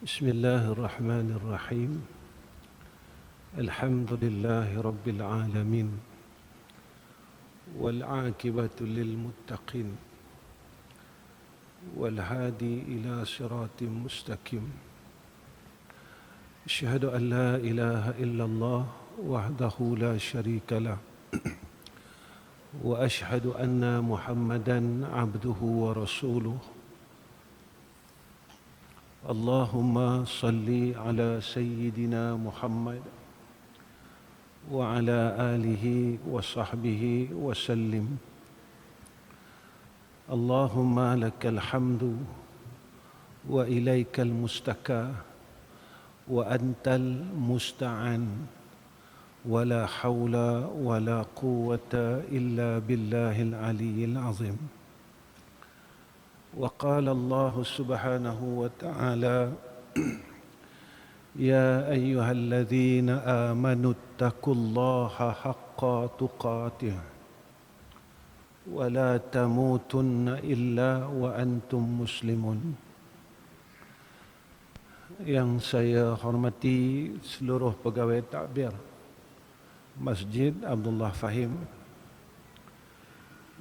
بسم الله الرحمن الرحيم. الحمد لله رب العالمين، والعاقبة للمتقين، والهادي إلى صراط مستقيم. أشهد أن لا إله إلا الله وحده لا شريك له، وأشهد أن محمدًا عبده ورسوله. اللهم صل على سيدنا محمد وعلى آله وصحبه وسلم. اللهم لك الحمد وإليك المستكى وأنت المستعان، ولا حول ولا قوة إلا بالله العلي العظيم. وقال الله سبحانه وتعالى: يا أيها الذين آمنوا اتقوا الله حق تقاته ولا تموتن إلا وأنتم مسلمون. Yang saya hormati seluruh pegawai takbir Masjid Abdullah Fahim,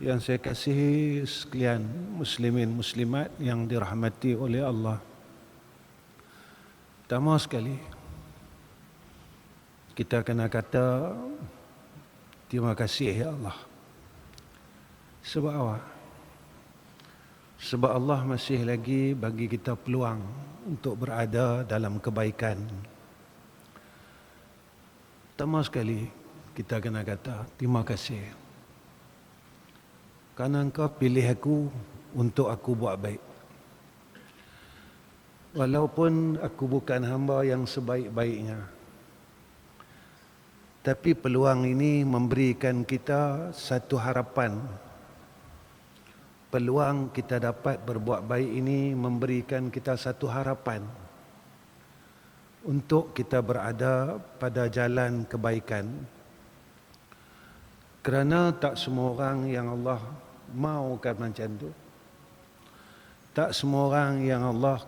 yang saya kasihi sekalian muslimin muslimat yang dirahmati oleh Allah. Pertama sekali, kita kena kata terima kasih ya Allah. Sebab apa? Sebab Allah masih lagi bagi kita peluang untuk berada dalam kebaikan. Pertama sekali, kita kena kata terima kasih kerana Engkau pilih aku untuk aku buat baik. Walaupun aku bukan hamba yang sebaik-baiknya, tapi peluang ini memberikan kita satu harapan. Peluang kita dapat berbuat baik ini memberikan kita satu harapan untuk kita berada pada jalan kebaikan. Kerana tak semua orang yang Allah maukan macam tu. Tak semua orang yang Allah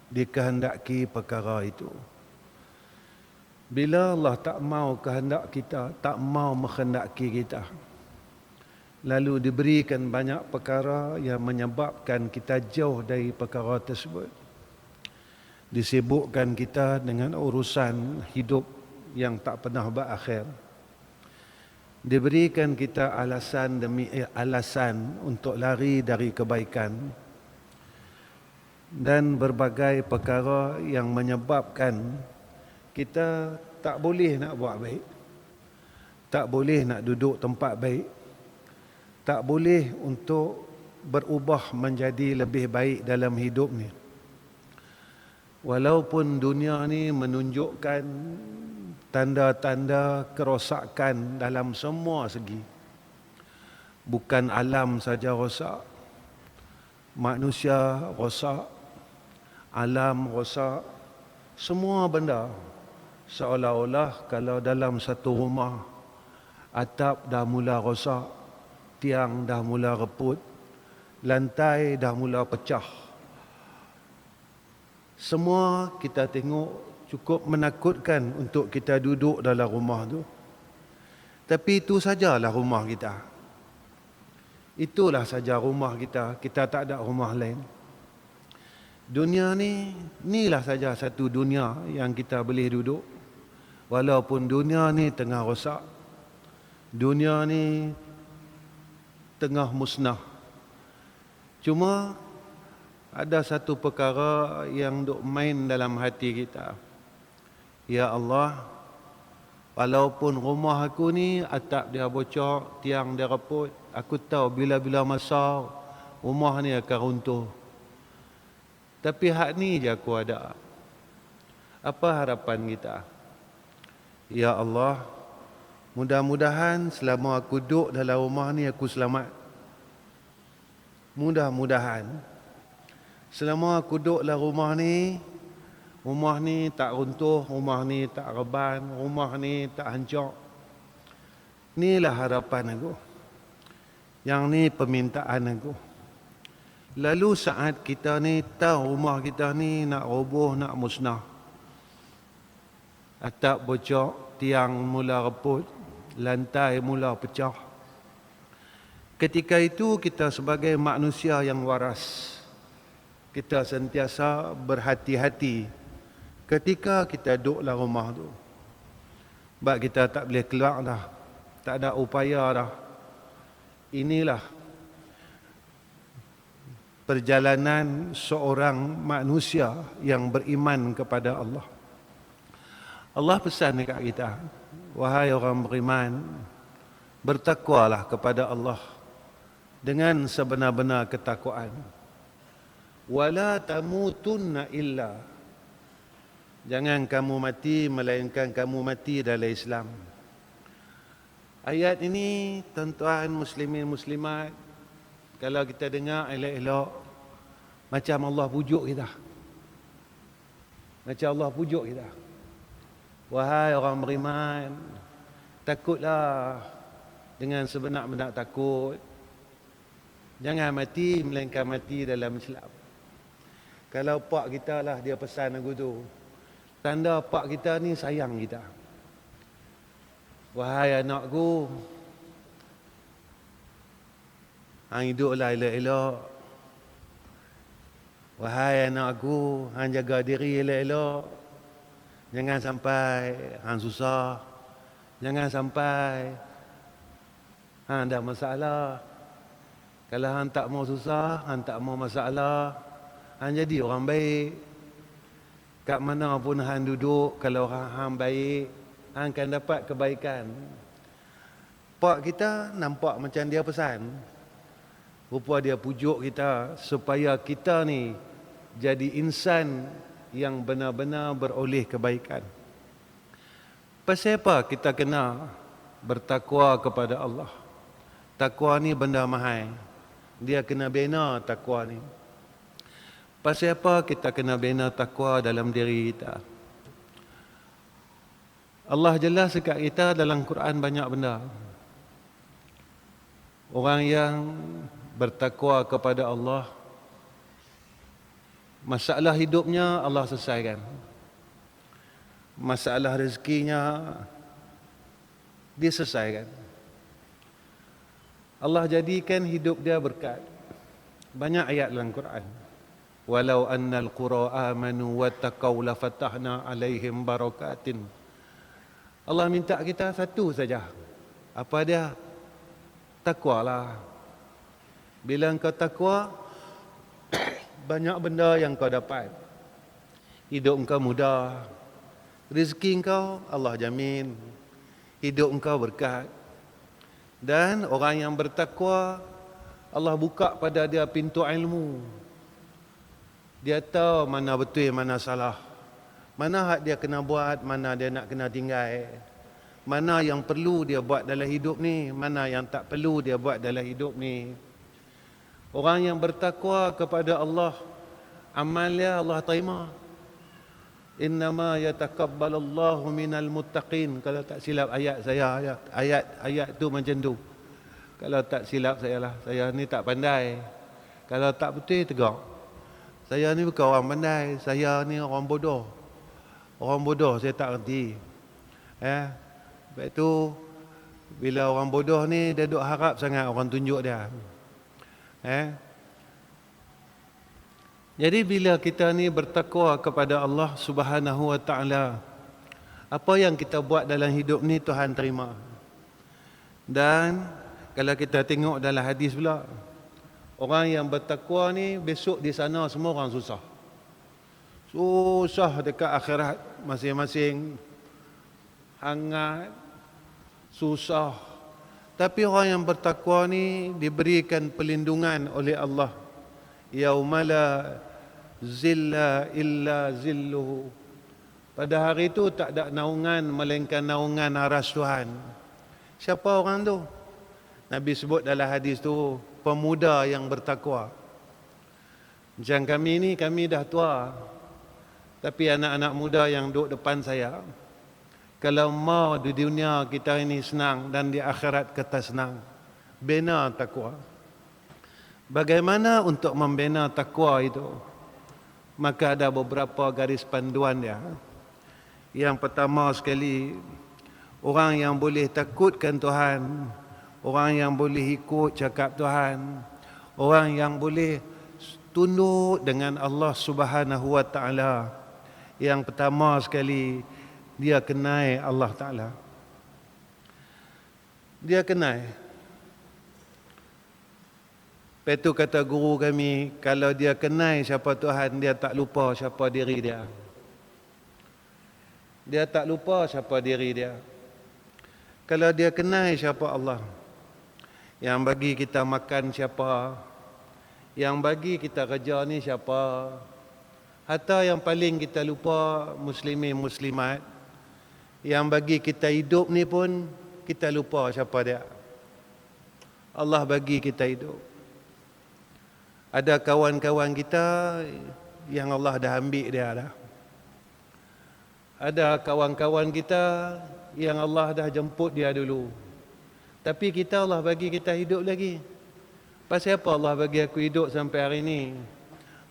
dikehendaki perkara itu. Bila Allah tak mau kehendak kita, tak mau menghendaki kita, lalu diberikan banyak perkara yang menyebabkan kita jauh dari perkara tersebut. Disibukkan kita dengan urusan hidup yang tak pernah berakhir. Diberikan kita alasan demi alasan untuk lari dari kebaikan, dan berbagai perkara yang menyebabkan kita tak boleh nak buat baik, tak boleh nak duduk tempat baik, tak boleh untuk berubah menjadi lebih baik dalam hidup ni. Walaupun dunia ni menunjukkan tanda-tanda kerosakan dalam semua segi. Bukan alam saja rosak, manusia rosak, alam rosak, semua benda. Seolah-olah kalau dalam satu rumah, atap dah mula rosak, tiang dah mula reput, lantai dah mula pecah. Semua kita tengok cukup menakutkan untuk kita duduk dalam rumah tu. Tapi itu sajalah rumah kita. Itulah saja rumah kita. Kita tak ada rumah lain. Dunia ni, inilah saja satu dunia yang kita boleh duduk. Walaupun dunia ni tengah rosak, dunia ni tengah musnah. Cuma ada satu perkara yang duk main dalam hati kita. Ya Allah, walaupun rumah aku ni atap dia bocor, tiang dia reput, aku tahu bila-bila masa rumah ni akan runtuh. Tapi hak ni je aku ada. Apa harapan kita? Ya Allah, mudah-mudahan selama aku duduk dalam rumah ni aku selamat. Mudah-mudahan selama aku duduk dalam rumah ni tak runtuh, rumah ni tak reban, rumah ni tak hancur. Inilah harapan aku. Yang ni permintaan aku. Lalu saat kita ni tahu rumah kita ni nak roboh, nak musnah, atap bocor, tiang mula reput, lantai mula pecah, ketika itu kita sebagai manusia yang waras, kita sentiasa berhati-hati ketika kita duduk dalam rumah tu. Sebab kita tak boleh keluar dah, tak ada upaya dah. Inilah perjalanan seorang manusia yang beriman kepada Allah. Allah pesan dekat kita, wahai orang beriman, bertakwalah kepada Allah dengan sebenar-benar ketakwaan. Wala tamutunna illa, jangan kamu mati melainkan kamu mati dalam Islam. Ayat ini tuan-tuan muslimin muslimat, kalau kita dengar elok-elok, macam Allah pujuk kita. Macam Allah pujuk kita. Wahai orang beriman, takutlah dengan sebenar-benar takut. Jangan mati melainkan mati dalam Islam. Kalau pak kita lah dia pesan aku tu, tanda pak kita ni sayang kita. Wahai anakku, hang hiduplah elok-elok. Wahai anakku, hang jaga diri elok-elok. Jangan sampai hang susah. Jangan sampai hang ada masalah. Kalau hang tak mau susah, hang tak mau masalah, hang jadi orang baik. Kat mana pun hang duduk, kalau hang baik, hang akan dapat kebaikan. Pak kita nampak macam dia pesan. Rupa dia pujuk kita supaya kita ni jadi insan yang benar-benar beroleh kebaikan. Pasal apa kita kena bertakwa kepada Allah? Takwa ni benda mahal. Dia kena bina takwa ni. Pasal apa kita kena bina takwa dalam diri kita? Allah jelas dekat kita dalam Quran banyak benda. Orang yang bertakwa kepada Allah, masalah hidupnya Allah selesaikan. Masalah rezekinya diselesaikan. Allah jadikan hidup dia berkat. Banyak ayat dalam Quran. Walau annal qura amanu wattaqau lafatahna alaihim barakatin. Allah minta kita satu saja. Apa dia? Takwalah. Bila engkau takwa, banyak benda yang kau dapat. Hidup engkau mudah. Rezeki engkau Allah jamin. Hidup engkau berkat. Dan orang yang bertakwa, Allah buka pada dia pintu ilmu. Dia tahu mana betul, mana salah. Mana hak dia kena buat, mana dia nak kena tinggal. Mana yang perlu dia buat dalam hidup ni, mana yang tak perlu dia buat dalam hidup ni. Orang yang bertakwa kepada Allah, amal dia Allah terima. Innama yataqabbalallahu minal muttaqin. Kalau tak silap ayat saya, ayat tu macam tu. Kalau tak silap saya lah, saya ni tak pandai. Kalau tak betul tegak. Saya ni bukan orang pandai, saya ni orang bodoh. Orang bodoh saya tak erti. Sebab tu bila orang bodoh ni dia duk harap sangat orang tunjuk dia. Jadi bila kita ni bertakwa kepada Allah Subhanahu wa taala, apa yang kita buat dalam hidup ni Tuhan terima. Dan kalau kita tengok dalam hadis pula, orang yang bertakwa ni besok di sana semua orang susah. Susah dekat akhirat, masing-masing hangat, susah. Tapi orang yang bertakwa ni diberikan perlindungan oleh Allah. Yaumala zilla illa zilluhu. Pada hari itu tak ada naungan melainkan naungan aras Tuhan. Siapa orang tu? Nabi sebut dalam hadis tu, pemuda yang bertakwa. Macam kami ni, kami dah tua. Tapi anak-anak muda yang duduk depan saya, kalau mau di dunia kita ini senang dan di akhirat kita senang, bina takwa. Bagaimana untuk membina takwa itu? Maka ada beberapa garis panduan dia. Yang pertama sekali, orang yang boleh takutkan Tuhan, orang yang boleh ikut cakap Tuhan, orang yang boleh tunduk dengan Allah Subhanahu wa taala. Yang pertama sekali, dia kenal Allah Taala. Dia kenal. Lepas tu kata guru kami, kalau dia kenal siapa Tuhan, dia tak lupa siapa diri dia. Dia tak lupa siapa diri dia. Kalau dia kenal siapa Allah, yang bagi kita makan siapa, yang bagi kita kerja ni siapa, hatta yang paling kita lupa muslimin muslimat, yang bagi kita hidup ni pun kita lupa siapa dia. Allah bagi kita hidup. Ada kawan-kawan kita yang Allah dah ambil dia dah. Ada kawan-kawan kita yang Allah dah jemput dia dulu. Tapi kita, Allah bagi kita hidup lagi. Pasal apa Allah bagi aku hidup sampai hari ini?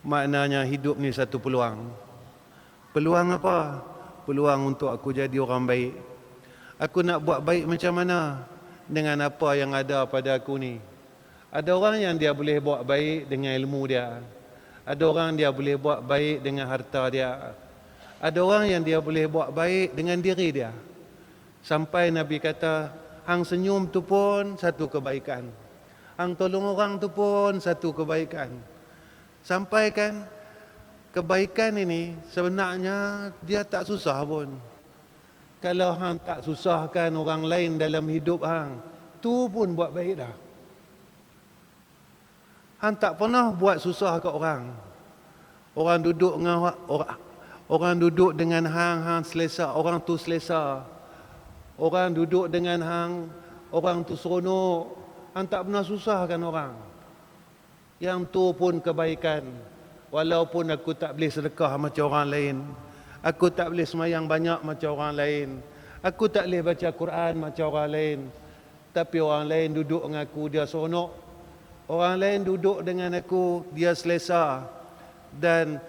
Maknanya hidup ni satu peluang. Peluang apa? Peluang untuk aku jadi orang baik. Aku nak buat baik macam mana? Dengan apa yang ada pada aku ni. Ada orang yang dia boleh buat baik dengan ilmu dia. Ada orang dia boleh buat baik dengan harta dia. Ada orang yang dia boleh buat baik dengan diri dia. Sampai Nabi kata, hang senyum tu pun satu kebaikan. Hang tolong orang tu pun satu kebaikan. Sampai kan kebaikan ini sebenarnya dia tak susah pun. Kalau hang tak susahkan orang lain dalam hidup hang, tu pun buat baik dah. Hang tak pernah buat susah kat orang. Orang duduk dengan orang duduk dengan hang selesa, orang tu selesa. Orang duduk dengan hang, orang tu seronok. Hang tak pernah susahkan orang. Yang tu pun kebaikan. Walaupun aku tak boleh sedekah macam orang lain, aku tak boleh semayang banyak macam orang lain, aku tak boleh baca Quran macam orang lain, tapi orang lain duduk dengan aku, dia seronok. Orang lain duduk dengan aku, dia selesa. Dan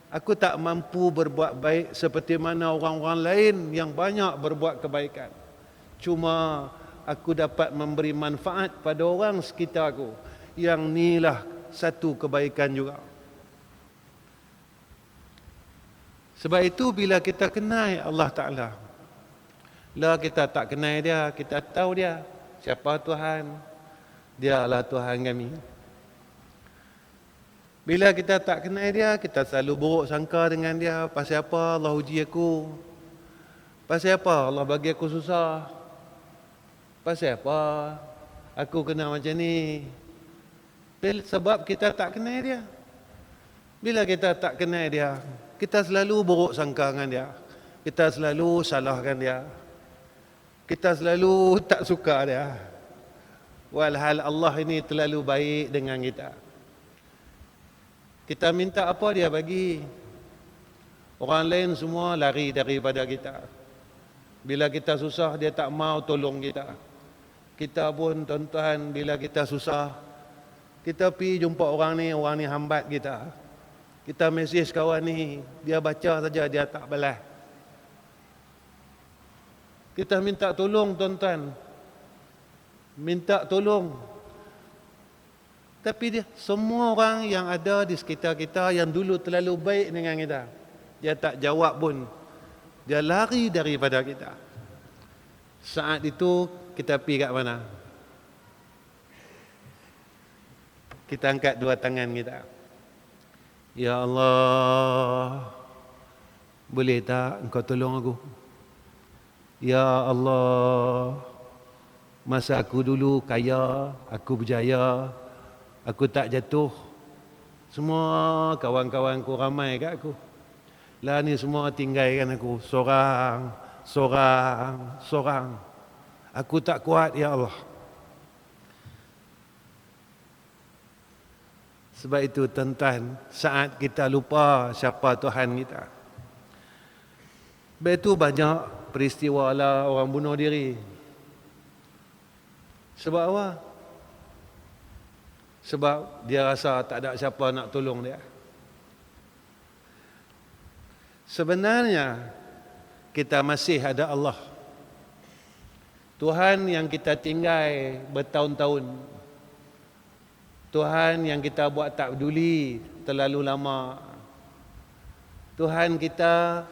aku tak mampu berbuat baik seperti mana orang-orang lain yang banyak berbuat kebaikan. Cuma aku dapat memberi manfaat pada orang sekitar aku. Yang inilah satu kebaikan juga. Sebab itu bila kita kenal Allah Ta'ala, lah kita tak kenal dia, kita tahu dia siapa Tuhan. Dia adalah Tuhan kami. Bila kita tak kenal dia, kita selalu buruk sangka dengan dia. Pasal apa Allah uji aku? Pasal apa Allah bagi aku susah? Pasal apa aku kena macam ni? Sebab kita tak kenal dia. Bila kita tak kenal dia, kita selalu buruk sangka dengan dia. Kita selalu salahkan dia. Kita selalu tak suka dia. Walhal Allah ini terlalu baik dengan kita. Kita minta apa dia bagi. Orang lain semua lari daripada kita. Bila kita susah, dia tak mau tolong kita. Kita pun tuan-tuan, bila kita susah, kita pergi jumpa orang ni hambat kita. Kita mesej kawan ni, dia baca saja, dia tak balas. Kita minta tolong tuan-tuan. Minta tolong. Tapi dia, semua orang yang ada di sekitar kita yang dulu terlalu baik dengan kita, dia tak jawab pun. Dia lari daripada kita. Saat itu kita pergi kat mana? Kita angkat dua tangan kita. Ya Allah, boleh tak engkau tolong aku? Ya Allah, masa aku dulu kaya, aku berjaya, aku tak jatuh. Semua kawan-kawanku ramai kat aku. Lah ni semua tinggalkan aku. Sorang. Aku tak kuat, ya Allah. Sebab itu tuan-tuan, saat kita lupa siapa Tuhan kita. Sebab itu banyak peristiwa lah orang bunuh diri. Sebab apa? Sebab dia rasa tak ada siapa nak tolong dia. Sebenarnya kita masih ada Allah. Tuhan yang kita tinggal bertahun-tahun. Tuhan yang kita buat tak peduli terlalu lama. Tuhan kita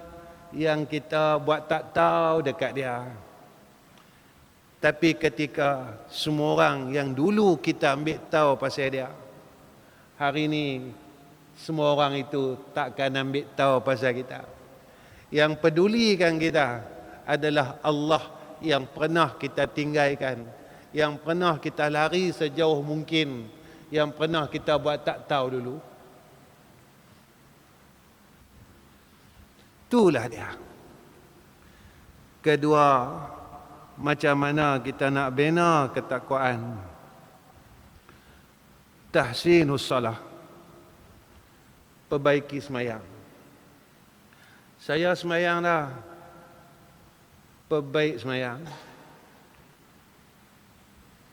yang kita buat tak tahu dekat dia. Tapi ketika semua orang yang dulu kita ambil tahu pasal dia, hari ini semua orang itu takkan ambil tahu pasal kita. Yang pedulikan kita adalah Allah yang pernah kita tinggalkan, yang pernah kita lari sejauh mungkin, yang pernah kita buat tak tahu dulu. Itulah dia. Kedua, macam mana kita nak bina ketakwaan. Tahsinus salah. Perbaiki semayang. Saya semayang dah. Perbaik semayang.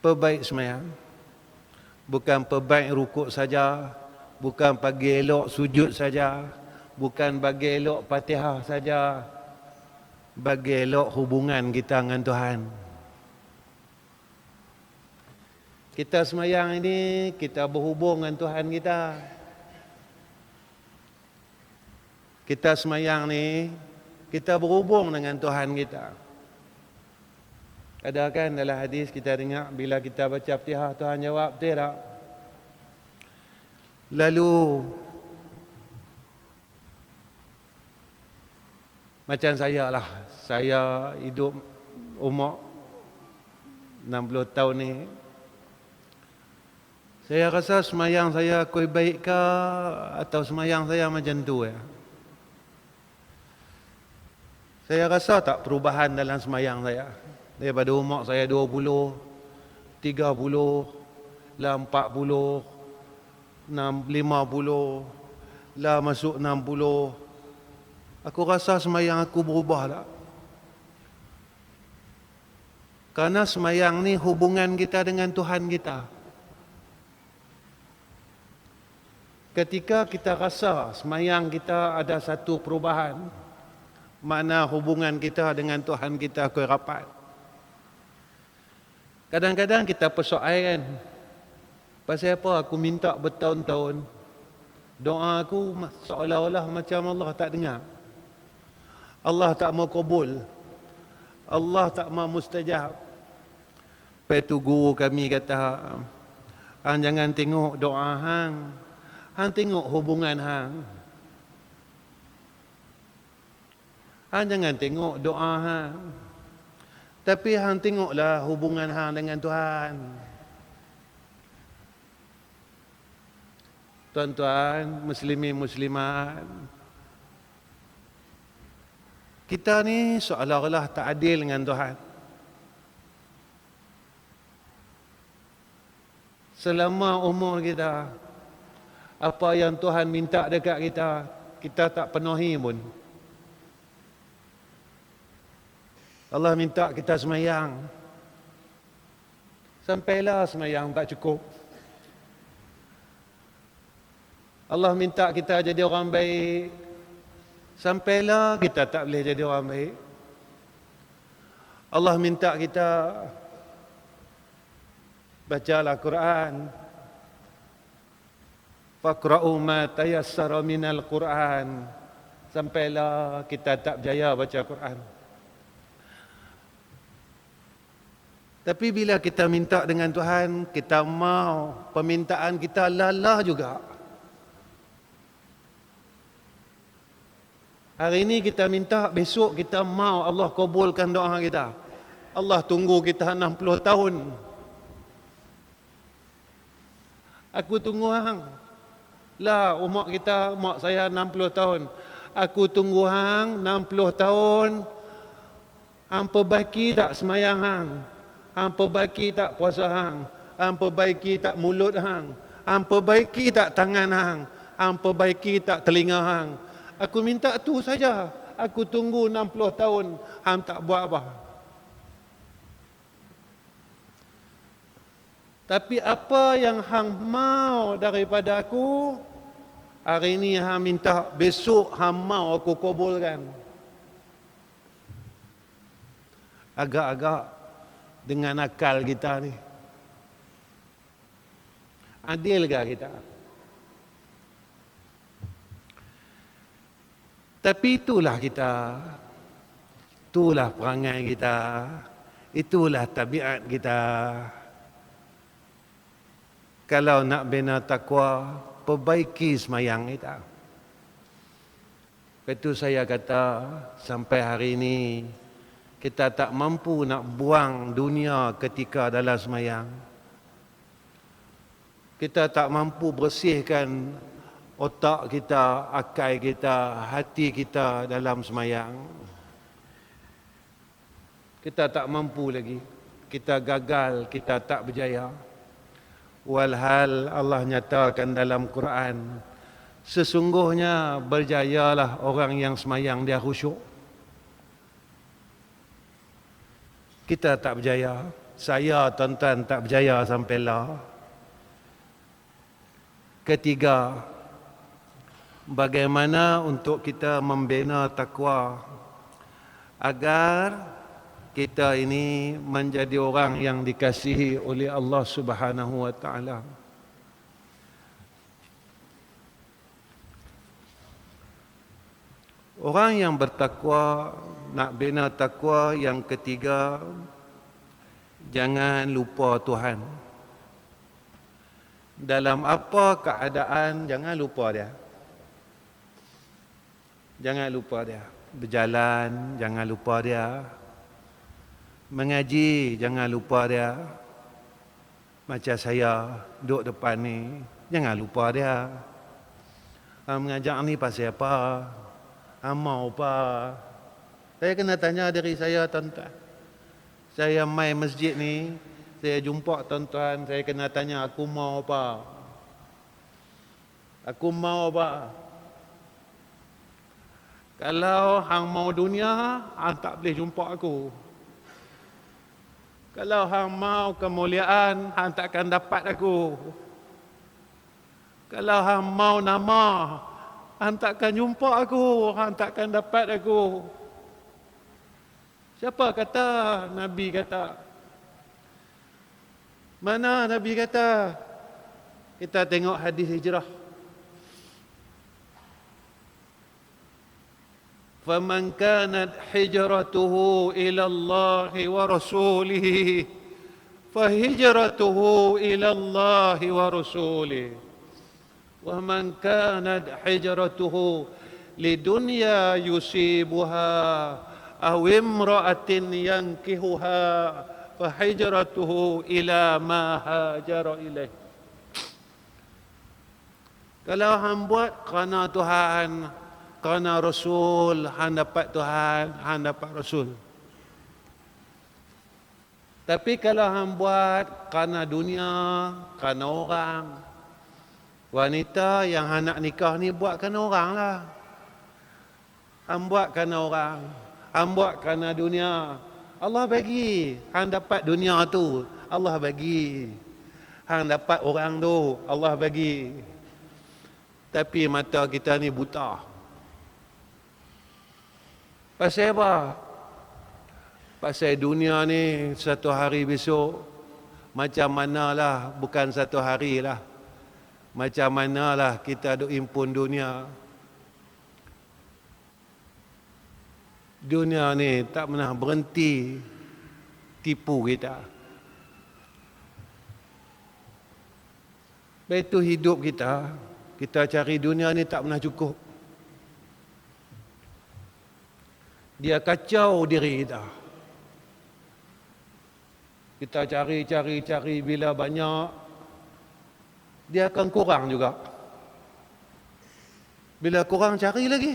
Perbaik semayang. Bukan perbaik rukuk saja, bukan bagi elok sujud saja, bukan bagi elok Fatihah saja, bagi elok hubungan kita dengan Tuhan. Kita semayang ini, kita berhubung dengan Tuhan kita. Kita semayang ni, kita berhubung dengan Tuhan kita. Ada kan dalam hadis kita dengar bila kita baca Fatihah, Tuhan jawab, betul tak? Lalu macam saya lah, saya hidup umur 60 tahun ni, saya rasa semayang saya koi baik ke atau semayang saya macam tu ya. Saya rasa tak perubahan dalam semayang saya. Daripada umur saya 20, 30, lah 40, 50, lah masuk 60. Aku rasa semayang aku berubah tak? Karena semayang ni hubungan kita dengan Tuhan kita. Ketika kita rasa semayang kita ada satu perubahan, mana hubungan kita dengan Tuhan kita koi rapat. Kadang-kadang kita persoalan, pasal apa aku minta bertahun-tahun, doa aku seolah-olah macam Allah tak dengar. Allah tak mau kabul. Allah tak mau mustajab. Lepas tu guru kami kata, hang jangan tengok doa hang, hang tengok hubungan hang. Hang jangan tengok doa hang, tapi hang tengoklah hubungan hang dengan Tuhan. Tuan-tuan, muslimin muslimat, kita ni seolah-olah tak adil dengan Tuhan. Selama umur kita, apa yang Tuhan minta dekat kita, kita tak penuhi pun. Allah minta kita semayang, sampailah semayang tak cukup. Allah minta kita jadi orang baik, sampailah kita tak boleh jadi orang baik. Allah minta kita bacalah Quran, faqra'u ma tayassara minal Quran, sampailah kita tak berjaya baca Quran. Tapi bila kita minta dengan Tuhan, kita mau permintaan kita lalah juga. Hari ini kita minta, besok kita mau Allah kabulkan doa kita. Allah tunggu kita 60 tahun. Aku tunggu hang. Lah umur kita, umur saya 60 tahun. Aku tunggu hang 60 tahun. Hang perbaiki tak semayang hang? Hang perbaiki tak puasa hang? Hang perbaiki tak mulut hang? Hang perbaiki tak tangan hang? Hang perbaiki tak telinga hang? Aku minta tu saja. Aku tunggu 60 tahun, hang tak buat apa. Tapi apa yang hang mau daripada aku, hari ini hang minta, besok hang mau aku kabulkan. Agak-agak dengan akal kita ni, adil ke kita? Tapi itulah kita, itulah perangai kita, itulah tabiat kita. Kalau nak bina takwa, perbaiki semayang kita. Itu saya kata, sampai hari ini kita tak mampu nak buang dunia ketika dalam semayang. Kita tak mampu bersihkan otak kita, akal kita, hati kita dalam semayang. Kita tak mampu lagi. Kita gagal, kita tak berjaya. Walhal Allah nyatakan dalam Quran, sesungguhnya berjayalah orang yang semayang dia khusyuk. Kita tak berjaya. Saya tuan-tuan tak berjaya sampai lah. Ketiga, bagaimana untuk kita membina takwa agar kita ini menjadi orang yang dikasihi oleh Allah Subhanahu wa taala. Orang yang bertakwa, nak bina takwa, yang ketiga, jangan lupa Tuhan. Dalam apa keadaan, jangan lupa dia. Jangan lupa dia. Berjalan, jangan lupa dia. Mengaji, jangan lupa dia. Macam saya duduk depan ni, jangan lupa dia. Mengajak ni pasal apa? Mau apa? Saya kena tanya diri saya, tuan-tuan. Saya mai masjid ni, saya jumpa tuan-tuan, saya kena tanya, aku mau apa? Aku mau apa? Kalau hang mau dunia, hang tak boleh jumpa aku. Kalau hang mau kemuliaan, hang takkan dapat aku. Kalau hang mau nama, hang takkan jumpa aku, hang takkan dapat aku. Siapa kata? Nabi kata. Mana Nabi kata? Kita tengok hadis hijrah. فَمَنْ كَانَتْ حِجْرَتُهُ إِلَى اللَّهِ وَرَسُولِهِ فَهِجْرَتُهُ إِلَى اللَّهِ وَرَسُولِهِ وَمَنْ كَانَتْ حِجْرَتُهُ لِدُنْيَا يُصِيبُهَا أَوْ امْرَأَةٍ يَنْكِحُهَا فَهِجْرَتُهُ إِلَى مَا هَاجَرَ إِلَيْهِ. Kalau hang buat kerana Tuhan, kerana Rasul, hang dapat Tuhan, hang dapat Rasul. Tapi kalau hang buat kerana dunia, kerana orang, wanita yang hang nak nikah ni buat kerana orang lah. Hang buat kerana orang, hang buat kerana dunia. Allah bagi, hang dapat dunia tu, Allah bagi. Hang dapat orang tu, Allah bagi. Tapi mata kita ni buta. Pasal apa? Pasal dunia ni satu hari besok macam manalah, bukan satu hari lah. Macam manalah kita duk impun dunia. Dunia ni tak pernah berhenti tipu kita. Itu hidup kita. Kita cari dunia ni tak pernah cukup. Dia kacau diri kita. Kita cari, bila banyak, dia akan kurang juga. Bila kurang, cari lagi.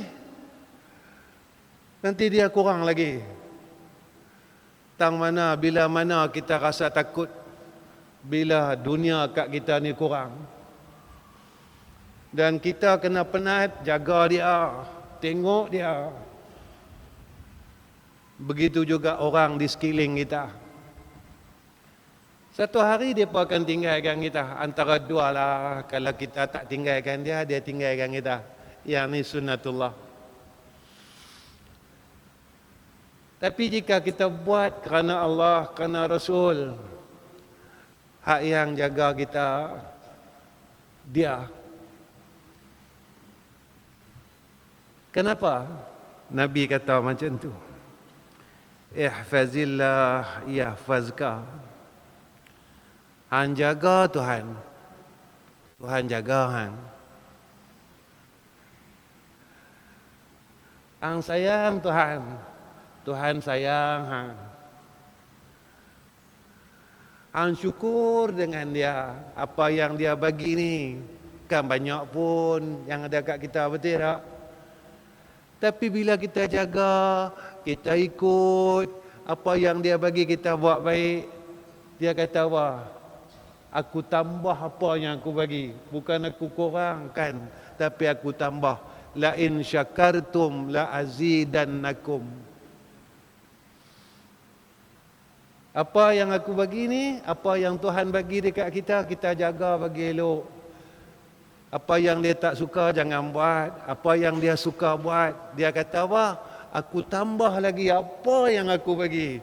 Nanti dia kurang lagi. Bila mana kita rasa takut, bila dunia kat kita ni kurang. Dan kita kena penat jaga dia, tengok dia. Begitu juga orang di sekeliling kita. Satu hari dia pun akan tinggalkan kita. Antara dua lah. Kalau kita tak tinggalkan dia, dia tinggalkan kita. Yang ni sunnatullah. Tapi jika kita buat kerana Allah, kerana Rasul, hak yang jaga kita, dia. Kenapa Nabi kata macam tu? Ihfazillah yahfazka. Hang jaga Tuhan, Tuhan jaga hang. Hang sayang Tuhan, Tuhan sayang hang. Hang syukur dengan dia. Apa yang dia bagi ni kan banyak pun yang ada kat kita, betul tak? Tapi bila kita jaga, kita ikut apa yang dia bagi, kita buat baik, dia kata apa? Aku tambah apa yang aku bagi. Bukan aku kurangkan, tapi aku tambah. La in syakartum la azidannakum. Apa yang aku bagi ni, apa yang Tuhan bagi dekat kita, kita jaga bagi elok. Apa yang dia tak suka, jangan buat. Apa yang dia suka buat. Dia kata apa? Aku tambah lagi apa yang aku bagi.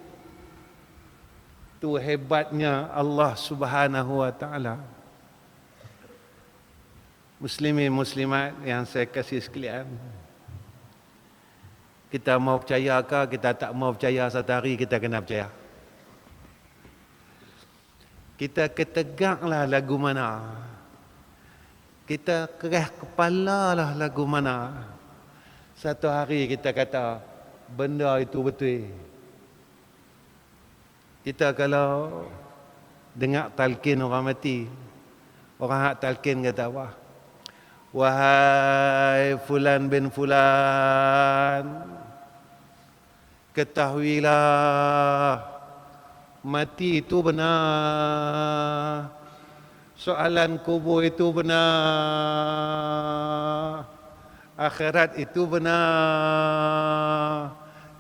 Itu hebatnya Allah Subhanahu wa ta'ala. Muslimin muslimat yang saya kasih sekalian, kita mau percaya ke kita tak mau percaya, satu hari kita kena percaya. Kita ketegaklah lagu mana, kita kerah kepala lah lagu mana, satu hari kita kata benda itu betul. Kita kalau dengar talqin orang mati, orang hak talqin kata apa? Wahai fulan bin fulan, ketahuilah mati itu benar, soalan kubur itu benar, akhirat itu benar.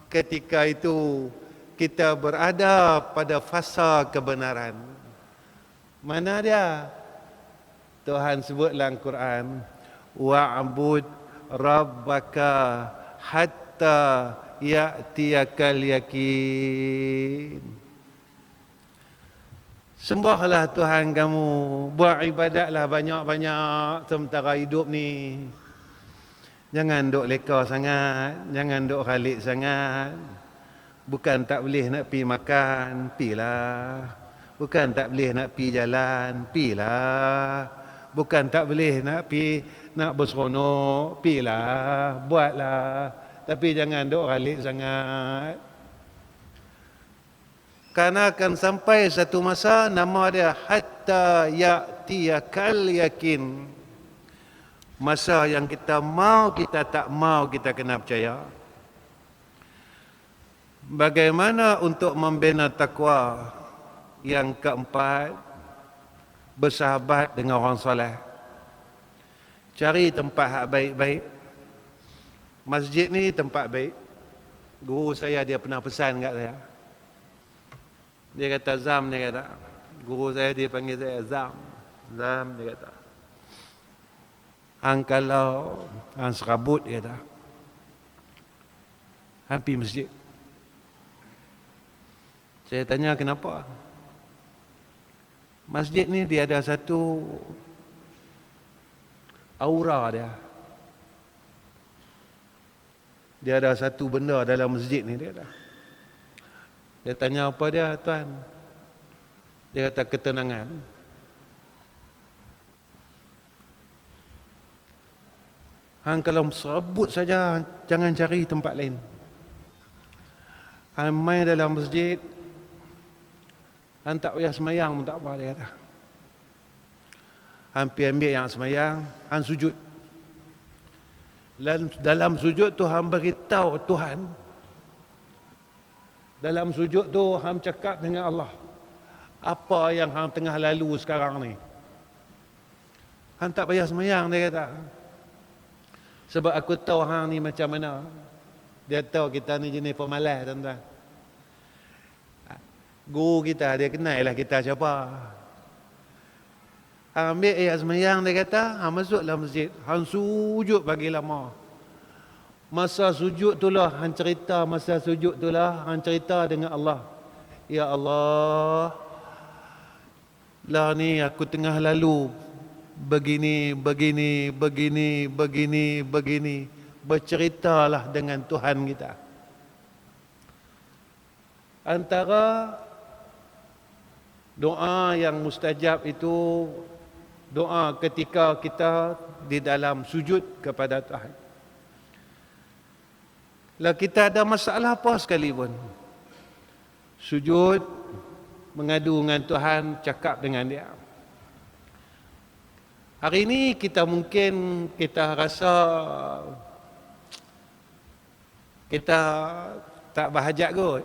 Ketika itu kita berada pada fasa kebenaran. Mana dia? Tuhan sebut dalam Quran, wa'bud rabbaka hatta ya'tiyakal yakin. Sembahlah Tuhan kamu, buat ibadatlah banyak-banyak sementara hidup ni. Jangan duk leka sangat, jangan duk khalik sangat. Bukan tak boleh nak pi makan, pilah. Bukan tak boleh nak pi jalan, pilah. Bukan tak boleh nak pi nak berseronok, pilah, buatlah. Tapi jangan duk khalik sangat. Karena akan sampai satu masa, nama dia hatta ya'tiyakal yakin. Masa yang kita mau, kita tak mau, kita kena percaya. Bagaimana untuk membina takwa? Yang keempat, bersahabat dengan orang soleh. Cari tempat hak baik-baik. Masjid ni tempat baik. Guru saya dia pernah pesan kat saya. Dia kata, Zam, dia kata. Guru saya dia panggil saya Zam. Zam, dia kata. Hang kalau hang serabut, dia kata. Hang pergi masjid. Saya tanya kenapa? Masjid ni dia ada satu aura dia. Dia ada satu benda dalam masjid ni dia ada. Dia tanya apa dia, Tuan? Dia kata ketenangan. Hang kalau serabut saja, jangan cari tempat lain. Hang main dalam masjid, hang tak payah semayang pun tak apa, dia kata. Hang pergi ambil yang semayang, hang sujud. Dalam sujud tu hang beritahu Tuhan. Dalam sujud tu hang cakap dengan Allah. Apa yang hang tengah lalu sekarang ni? Hang tak payah semayang, dia kata. Sebab aku tahu hang ni macam mana. Dia tahu kita ni jenis pemalas, tuan-tuan. Guru kita, dia kenal lah kita siapa. Ambil ayat semayang, dia kata, masuklah masjid. Hang sujud bagi lama. Masa sujud itulah, hang cerita masa sujud itulah, hang cerita dengan Allah. Ya Allah, lah ni aku tengah lalu begini. Berceritalah dengan Tuhan kita. Antara doa yang mustajab itu doa ketika kita di dalam sujud kepada Tuhan. Lah kita ada masalah apa sekalipun, sujud, mengadu dengan Tuhan, cakap dengan dia. Hari ini kita mungkin kita rasa kita tak berhajat kot.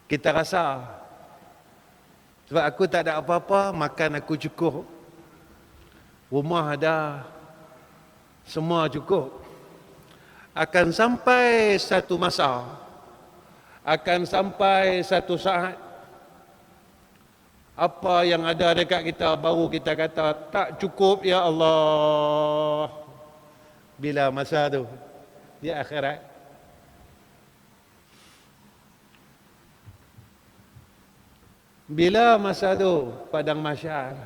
Kita rasa sebab aku tak ada apa-apa, makan aku cukup, rumah ada, semua cukup. Akan sampai satu masa, akan sampai satu saat, apa yang ada dekat kita baru kita kata tak cukup ya Allah. Bila masa tu di akhirat, bila masa tu padang mahsyar,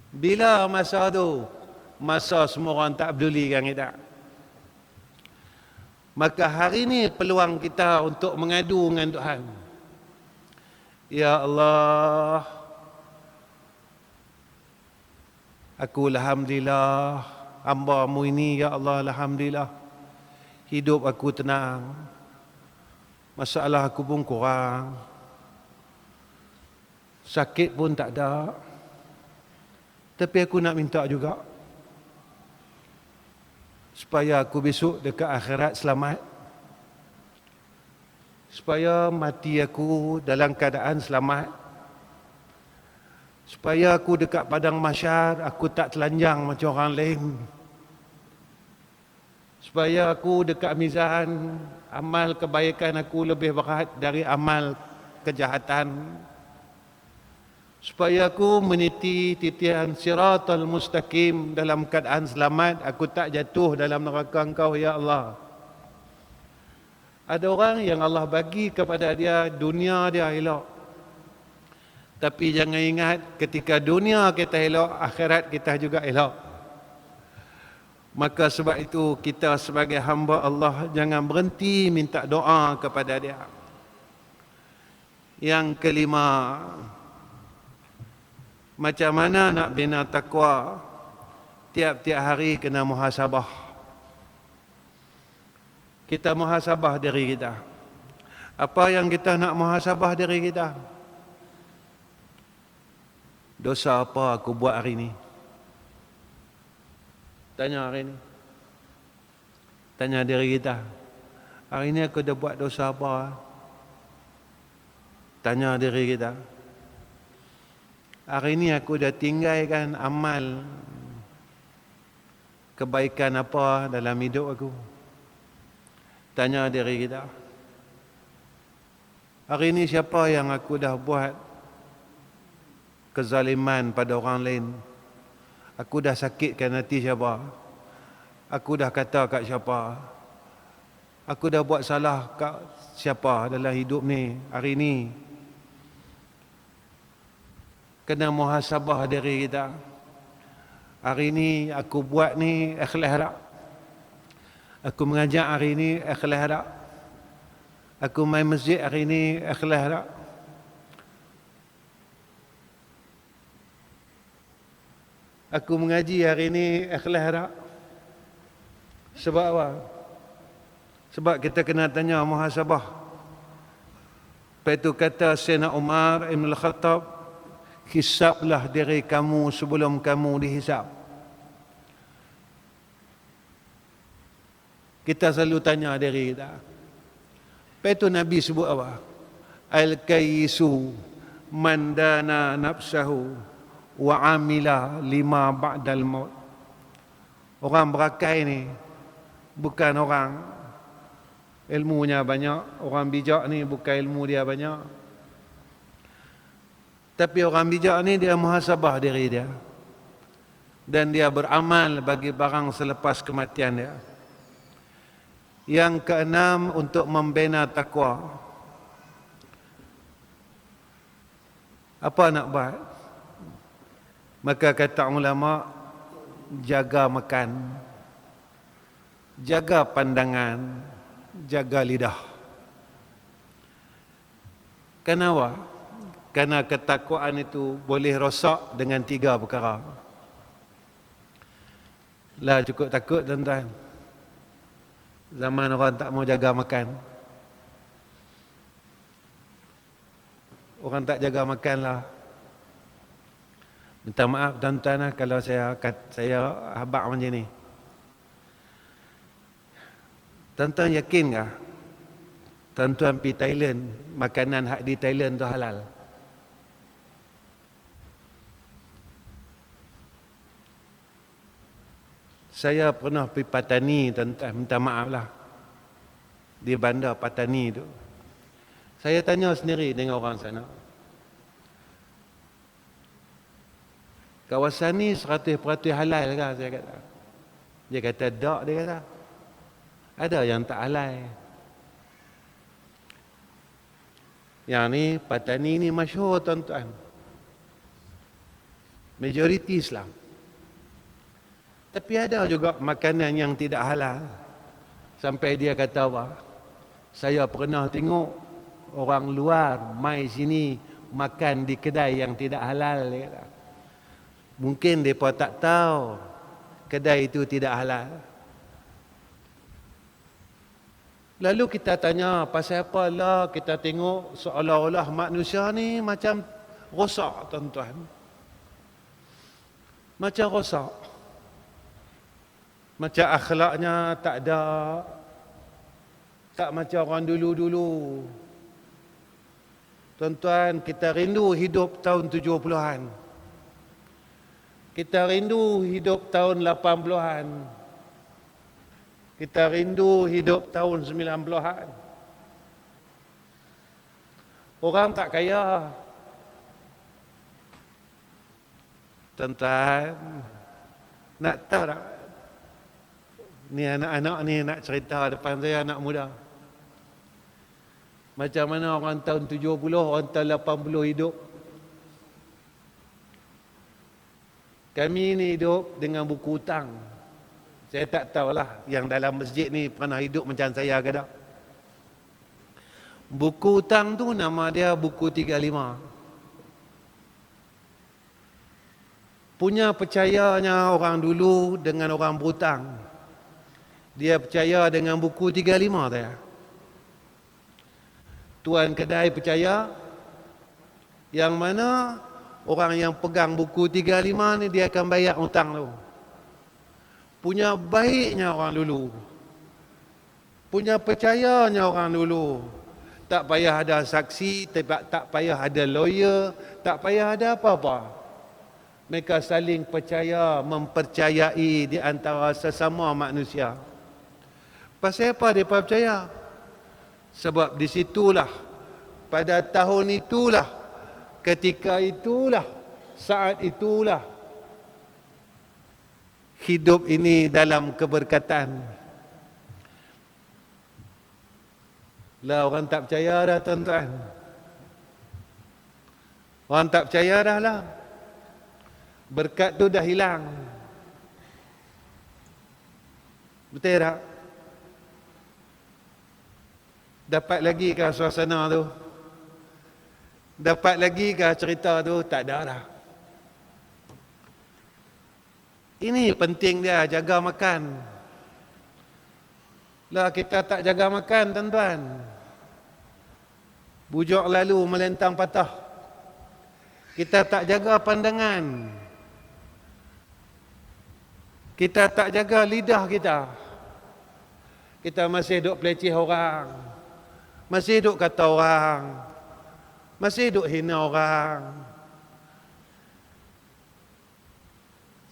bila masa tu masa semua orang tak peduli dengan kita, maka hari ini peluang kita untuk mengadu dengan Tuhan. Ya Allah, aku alhamdulillah hamba-Mu ini, ya Allah, alhamdulillah hidup aku tenang, masalah aku pun kurang, sakit pun tak ada, tapi aku nak minta juga supaya aku besok dekat akhirat selamat, supaya mati aku dalam keadaan selamat, supaya aku dekat padang mahsyar aku tak telanjang macam orang lain, supaya aku dekat mizan amal kebaikan aku lebih berat dari amal kejahatan, supaya aku meniti titian siratal mustaqim dalam keadaan selamat, aku tak jatuh dalam neraka Engkau ya Allah. Ada orang yang Allah bagi kepada dia dunia dia elok, tapi jangan ingat ketika dunia kita elok, akhirat kita juga elok. Maka sebab itu kita sebagai hamba Allah jangan berhenti minta doa kepada dia. Yang kelima, macam mana nak bina takwa? Tiap-tiap hari kena muhasabah. Kita muhasabah diri kita. Apa yang kita nak muhasabah diri kita? Dosa apa aku buat hari ini? Tanya hari ini. Tanya diri kita. Hari ini aku dah buat dosa apa? Tanya diri kita. Hari ini aku dah tinggalkan amal kebaikan apa dalam hidup aku? Tanya diri kita. Hari ini siapa yang aku dah buat kezaliman pada orang lain? Aku dah sakitkan hati siapa? Aku dah kata kat siapa? Aku dah buat salah kat siapa dalam hidup ni hari ini? Kena muhasabah diri kita. Hari ini aku buat ni ikhlas tak? Aku mengajak hari ini ikhlas tak? Aku main masjid hari ini ikhlas tak? Aku mengaji hari ini ikhlas tak? Sebab apa? Sebab kita kena tanya muhasabah. Lepas itu kata Sayyidina Umar Ibn Al-Khattab, hisablah diri kamu sebelum kamu dihisab. Kita selalu tanya diri kita. Lepas itu Nabi sebut apa? Al-kayyisu man dana nafsahu wa amila lima ba'dal maut. Orang berakai ni bukan orang ilmunya banyak. Orang bijak ni bukan ilmu dia banyak, tapi orang bijak ni dia muhasabah diri dia dan dia beramal bagi barang selepas kematian dia. Yang keenam, untuk membina takwa. Apa nak buat? Maka kata ulama, jaga makan, jaga pandangan, jaga lidah. Kenapa? Karena ketakwaan itu boleh rosak dengan 3 perkara. Lah cukup takut tuan-tuan. Zaman orang tak mau jaga makan. Orang tak jaga makan lah. Minta maaf tuan-tuan lah kalau saya habaq macam ni. Tuan-tuan yakin kah? Tuan-tuan pergi Thailand, makanan hak di Thailand tu halal? Saya pernah pergi Patani, tuan-tuan, minta maaf lah. Di bandar Patani tu. Saya tanya sendiri dengan orang sana. Kawasan ni 100% halal ke? Saya kata. Dia kata tak, dia kata. Ada yang tak halal. Yang ni, Patani ni masyhur tuan-tuan. Majoriti Islam. Tapi ada juga makanan yang tidak halal. Sampai dia kata apa? Saya pernah tengok orang luar mai sini makan di kedai yang tidak halal. Dia kata. Mungkin mereka tak tahu kedai itu tidak halal. Lalu kita tanya, pasal apa lah kita tengok seolah-olah manusia ni macam rosak tuan-tuan. Macam rosak. Macam akhlaknya tak ada. Tak macam orang dulu-dulu. Tuan-tuan, kita rindu hidup tahun 70-an. Kita rindu hidup tahun 80-an. Kita rindu hidup tahun 90-an. Orang tak kaya. Tuan-tuan, nak tahu tak? Ni anak-anak ni nak cerita depan saya, anak muda. Macam mana orang tahun 70, orang tahun 80 hidup. Kami ni hidup dengan buku hutang. Saya tak tahulah yang dalam masjid ni pernah hidup macam saya ke tak. Buku hutang tu nama dia buku 35. Punya percayanya orang dulu dengan orang berhutang. Dia percaya dengan buku 35 dia. Tuan kedai percaya yang mana orang yang pegang buku 35 ni dia akan bayar hutang tu. Punya baiknya orang dulu. Punya percayanya orang dulu. Tak payah ada saksi, tak payah ada lawyer, tak payah ada apa-apa. Mereka saling percaya, mempercayai di antara sesama manusia. Pasal apa mereka percaya? Sebab di situlah, pada tahun itulah, ketika itulah, saat itulah, hidup ini dalam keberkatan. Lah orang tak percaya dah tuan-tuan. Orang tak percaya dah lah. Berkat tu dah hilang. Betul tak? Dapat lagi ke suasana tu? Dapat lagi ke cerita tu? Tak ada dah. Ini penting dia, jaga makan. Lah kita tak jaga makan tuan-tuan. Bujok lalu melentang patah. Kita tak jaga pandangan. Kita tak jaga lidah kita. Kita masih duk peleceh orang. Masih duk kata orang. Masih duk hina orang.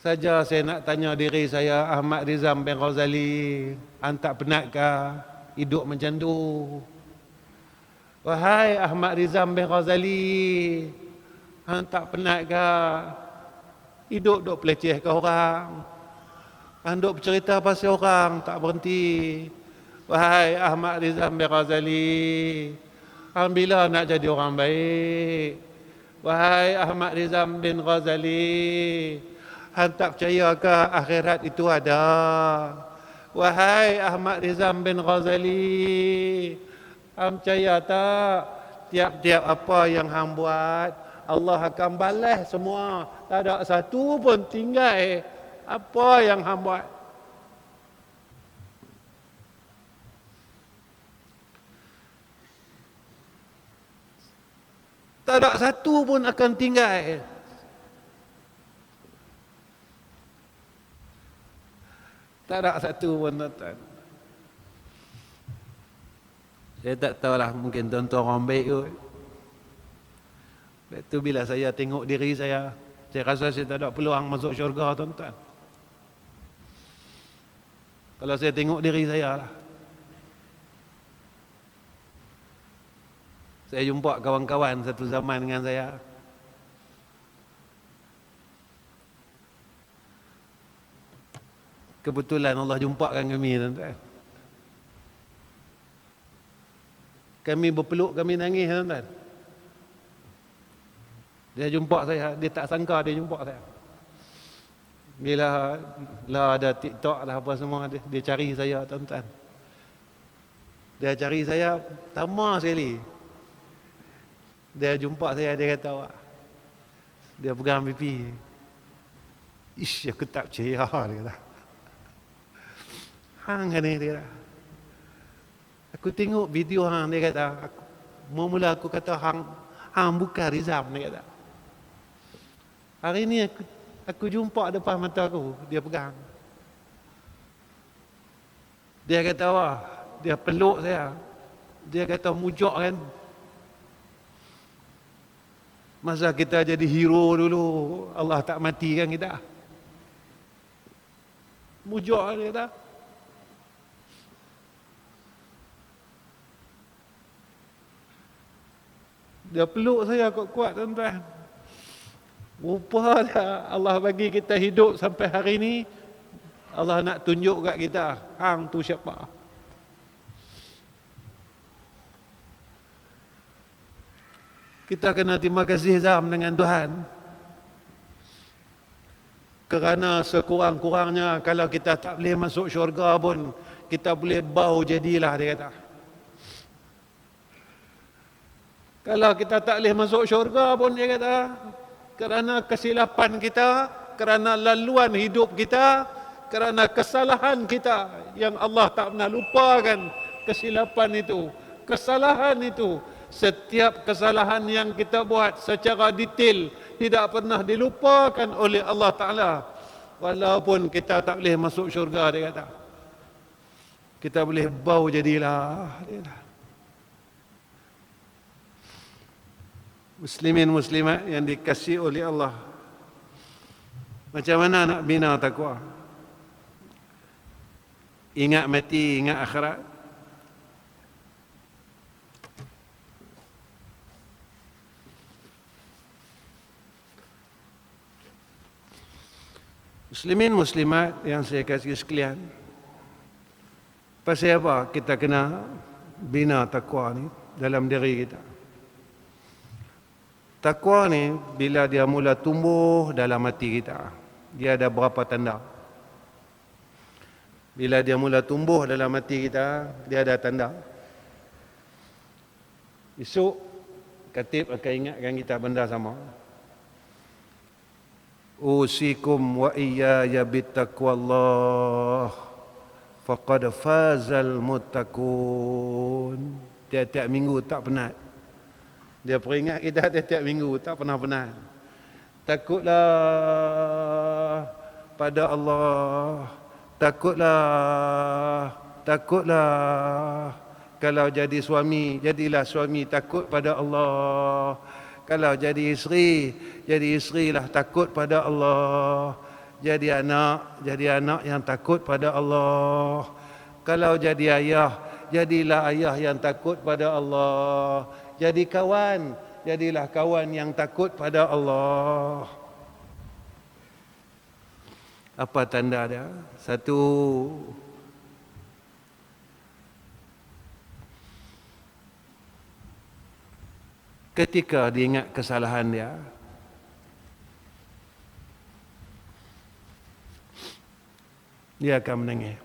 Saja saya nak tanya diri saya, Ahmad Rizam bin Ghazali, anda tak penat ke? hidup macam tu. Wahai Ahmad Rizam bin Ghazali, hang tak penat ke hidup duk pelecehkan orang? Hang duk bercerita pasal orang tak berhenti. Wahai Ahmad Rizam bin Ghazali, hang bila nak jadi orang baik? Wahai Ahmad Rizam bin Ghazali, hang tak percaya ke akhirat itu ada? Wahai Ahmad Rizam bin Ghazali, hang percaya tak tiap-tiap apa yang hang buat Allah akan balas semua, tak ada satu pun tinggal apa yang hang buat. Tak ada satu pun akan tinggal. Tak ada satu pun, tuan-tuan. Saya tak tahulah, mungkin tuan-tuan orang baik kot. Lepas tu bila saya tengok diri saya rasa saya tak ada peluang masuk syurga, tuan-tuan. Kalau saya tengok diri saya lah. Saya jumpa kawan-kawan satu zaman dengan saya. Kebetulan Allah jumpakan kami, tuan-tuan. Kami berpeluk, kami nangis, tuan-tuan. Dia jumpa saya, dia tak sangka dia jumpa saya. Bila lah ada TikTok lah apa semua, dia cari saya, tuan-tuan. Dia cari saya, lama sekali. Dia jumpa saya, dia kata, wah, dia pegang pipi. Ish, aku tak percaya, dia kata. Hang ni, dia kata. Aku tengok video hang, dia kata. Mula-mula aku kata, hang bukan Rizam, dia kata. Hari ni aku jumpa depan mata aku, dia pegang. Dia kata, wah, dia peluk saya. Dia kata, mujuk kan. Masa kita jadi hero dulu, Allah tak matikan kita. Mujuk, dia kata. Dia peluk saya kuat-kuat, tuan-tuan. Rupanya Allah bagi kita hidup sampai hari ini, Allah nak tunjuk kat kita, hang tu siapa. Kita kena terima kasih Zam dengan Tuhan. Kerana sekurang-kurangnya kalau kita tak boleh masuk syurga pun, kita boleh bau jadilah, dia kata. Kalau kita tak boleh masuk syurga pun, dia kata, kerana kesilapan kita, kerana laluan hidup kita, kerana kesalahan kita yang Allah tak pernah lupakan kesilapan itu, kesalahan itu. Setiap kesalahan yang kita buat secara detail tidak pernah dilupakan oleh Allah Ta'ala. Walaupun kita tak boleh masuk syurga, dia kata, kita boleh bau jadilah, dia kata. Muslimin muslimat yang dikasihi oleh Allah, macam mana nak bina takwa? Ingat mati, ingat akhirat. Muslimin muslimat yang saya kasih sekalian, pasal apa kita kena bina takwa ni dalam diri kita? Takwa ni bila dia mula tumbuh dalam hati kita, dia ada berapa tanda? Bila dia mula tumbuh dalam hati kita, dia ada tanda. Esok Khatib akan ingatkan kita benda sama. Usikum wa iyaya bittaqwallah faqad fazal muttaqun. Tiap-tiap minggu tak penat. Dia peringat kita tiap-tiap minggu, tak pernah penat. Takutlah pada Allah. Takutlah. Kalau jadi suami, jadilah suami takut pada Allah. Kalau jadi isteri lah takut pada Allah. Jadi anak yang takut pada Allah. Kalau jadi ayah jadilah ayah yang takut pada Allah. Jadi kawan, jadilah kawan yang takut pada Allah. Apa tanda dia? Satu, ketika dia ingat kesalahan dia akan menangis.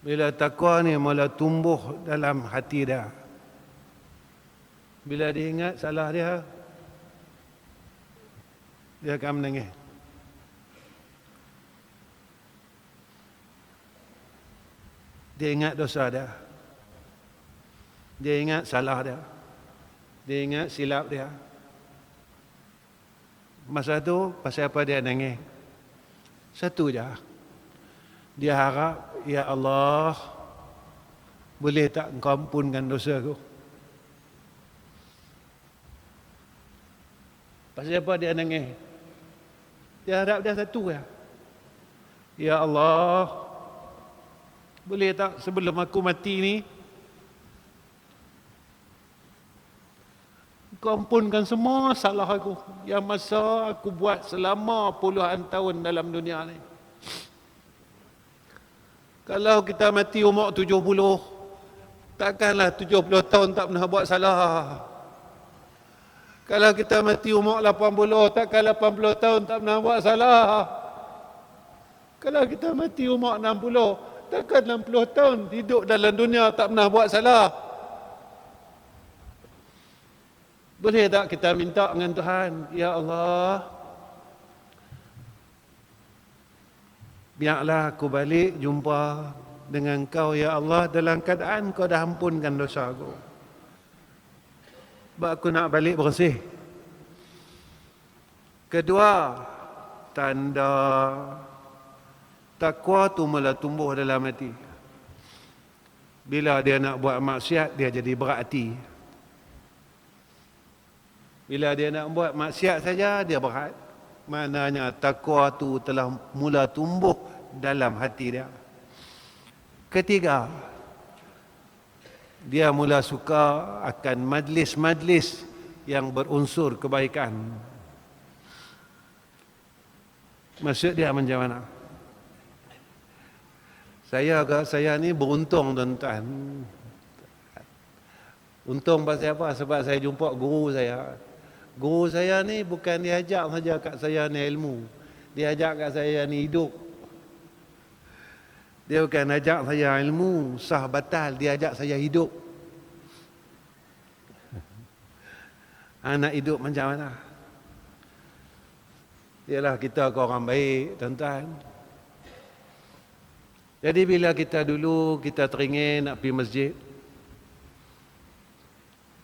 Bila takwa ni mula tumbuh dalam hati dia, bila dia ingat salah dia akan menangis. Dia ingat dosa dia, dia ingat salah dia ingat silap dia. Masa tu pasal apa dia nangis? Satu je, dia harap, ya Allah, boleh tak Engkau ampunkan dosa aku? Pasal apa dia nangis? Dia harap dia satu je, ya Allah, boleh tak sebelum aku mati ni Kau ampunkan semua salah aku yang masa aku buat selama puluhan tahun dalam dunia ni. Kalau kita mati umur 70, takkanlah 70 tahun tak pernah buat salah. Kalau kita mati umur 80, takkan 80 tahun tak pernah buat salah. Kalau kita mati umur 60, takkan 60 tahun hidup dalam dunia tak pernah buat salah. Boleh tak kita minta dengan Tuhan, ya Allah, biarlah aku balik jumpa dengan Kau, ya Allah, dalam keadaan Kau dah ampunkan dosa aku. Sebab aku nak balik bersih. Kedua, tanda takwa tu mula tumbuh dalam hati. Bila dia nak buat maksiat, dia jadi berat hati. Bila dia nak buat maksiat saja, dia berat. Maknanya takwa tu telah mula tumbuh dalam hati dia. Ketiga, dia mula suka akan majlis-majlis yang berunsur kebaikan. Maksud dia macam mana? Saya ni beruntung, tuan-tuan. Untung pasal apa? Sebab saya jumpa guru saya. Guru saya ni bukan dia ajak saja kat saya ni ilmu. Dia ajak kat saya ni hidup. Dia bukan ajak saya ilmu, sah batal. Dia ajak saya hidup. Anak hidup macam mana? Ialah kita ke orang baik, tuan-tuan. Jadi bila kita dulu, kita teringin nak pergi masjid.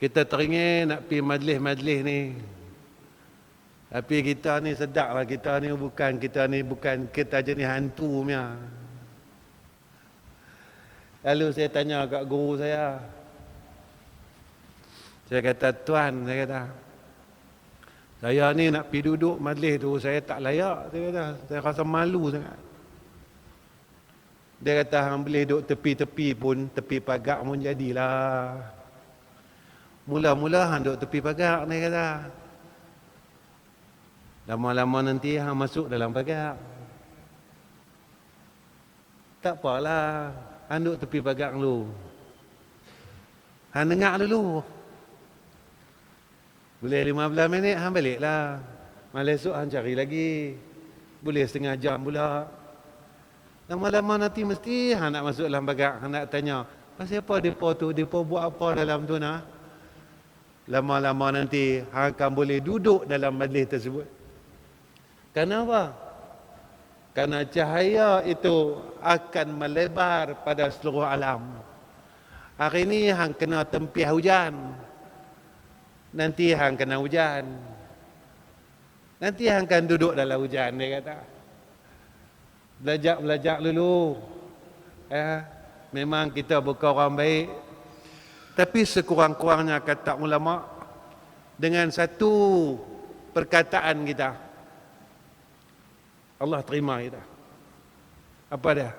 Kita teringin nak pergi majlis-majlis ni. Tapi kita ni sedaplah, kita ni bukan kita jenis hantu punya. Lalu saya tanya kat guru saya. Saya kata, Tuan, saya ni nak pergi duduk majlis tu, saya tak layak. Saya kata, saya rasa malu sangat. Dia kata, hang boleh duduk tepi-tepi pun, tepi pagar pun jadilah. Mula-mula hang duduk tepi pagar ni, kata. Lama-lama nanti hang masuk dalam pagar. Tak apalah, hang duduk tepi pagar dulu. Hang dengar dulu. Boleh 15 minit, hang baliklah. Malam esok hang cari lagi. Boleh setengah jam pula. Lama-lama nanti mesti hang nak masuk dalam pagar. Hang nak tanya, pasal apa depa tu? Depa buat apa dalam tu nak? Lama-lama nanti hang akan boleh duduk dalam majlis tersebut. Kenapa? Karena cahaya itu akan melebar pada seluruh alam. Hari ini hang kena tempiah hujan. Nanti hang kena hujan. Nanti hang akan duduk dalam hujan, dia kata. Belajar dulu. Memang kita bukan orang baik. Tapi sekurang-kurangnya kata ulama, dengan satu perkataan kita, Allah terima kita. Apa dia?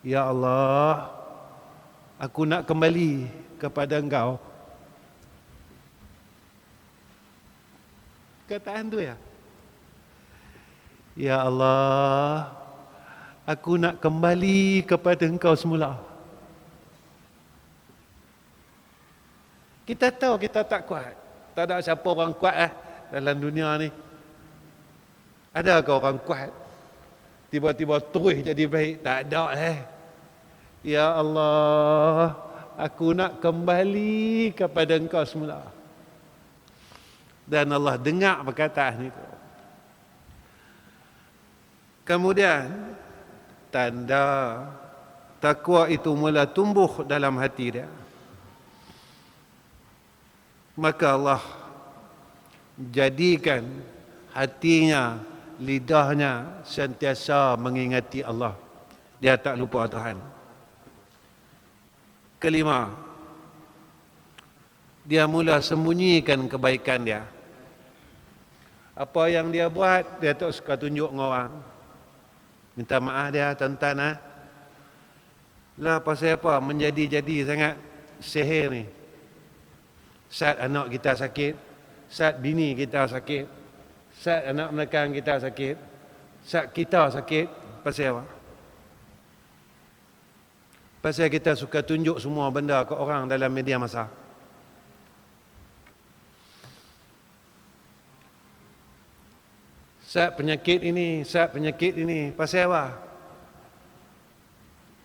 Ya Allah, aku nak kembali kepada Engkau. Kataan tu ya. Ya Allah, aku nak kembali kepada Engkau semula. Kita tahu kita tak kuat. Tak ada siapa orang kuat dalam dunia ni. Adakah orang kuat tiba-tiba terus jadi baik? Tak ada Ya Allah, aku nak kembali kepada Engkau semula. Dan Allah dengar perkataan itu. Kemudian tanda takwa itu mula tumbuh dalam hati dia. Maka Allah jadikan hatinya, lidahnya sentiasa mengingati Allah. Dia tak lupa Tuhan. Kelima, dia mula sembunyikan kebaikan dia. Apa yang dia buat, dia tak suka tunjuk dengan orang. Minta maaf dia, tuan-tuan. Lah pasal apa menjadi-jadi sangat sihir ni. Saat anak kita sakit, saat bini kita sakit, saat anak menekan kita sakit, saat kita sakit, pasal apa? Pasal kita suka tunjuk semua benda ke orang dalam media masa. Saat penyakit ini, pasal apa?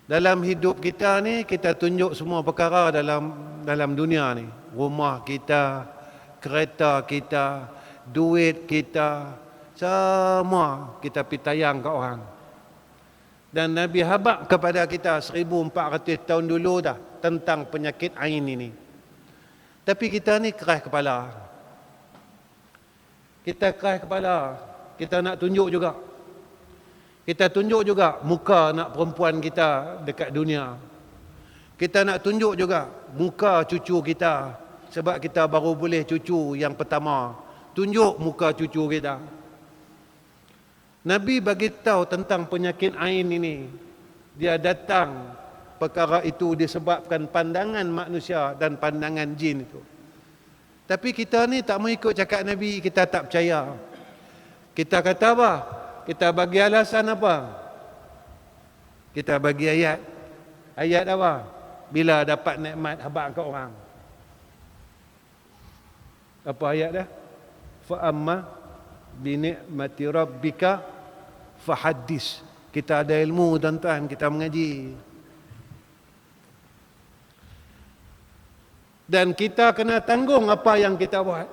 Dalam hidup kita ni, kita tunjuk semua perkara dalam dunia ni. Rumah kita, kereta kita, duit kita, semua kita pergi tayang ke orang. Dan Nabi habaq kepada kita 1400 tahun dulu dah tentang penyakit ain ini. Tapi kita ni keras kepala. Kita nak tunjuk juga. Kita tunjuk juga muka anak perempuan kita dekat dunia. Kita nak tunjuk juga muka cucu kita. Sebab kita baru boleh cucu yang pertama. Tunjuk muka cucu kita. Nabi bagi tahu tentang penyakit ain ini. Dia datang, perkara itu disebabkan pandangan manusia dan pandangan jin itu. Tapi kita ni tak mau ikut cakap Nabi, kita tak percaya. Kita kata apa? Kita bagi alasan apa? Kita bagi ayat. Ayat apa? Bila dapat nikmat habaq ke orang. Apa ayat dah? Fa amma bi ni'mati rabbika fahaddis. Kita ada ilmu tuan-tuan, kita mengaji. Dan kita kena tanggung apa yang kita buat.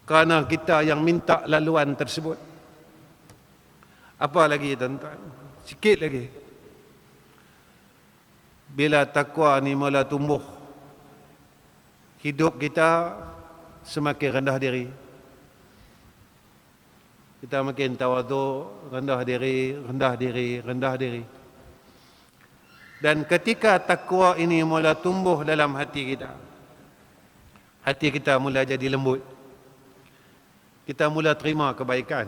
Kerana kita yang minta laluan tersebut. Apa lagi tuan-tuan? Sikit lagi. Bila takwa ni mula tumbuh, hidup kita semakin rendah diri. Kita makin tawaduk, rendah diri. Dan ketika takwa ini mula tumbuh dalam hati kita mula jadi lembut. Kita mula terima kebaikan.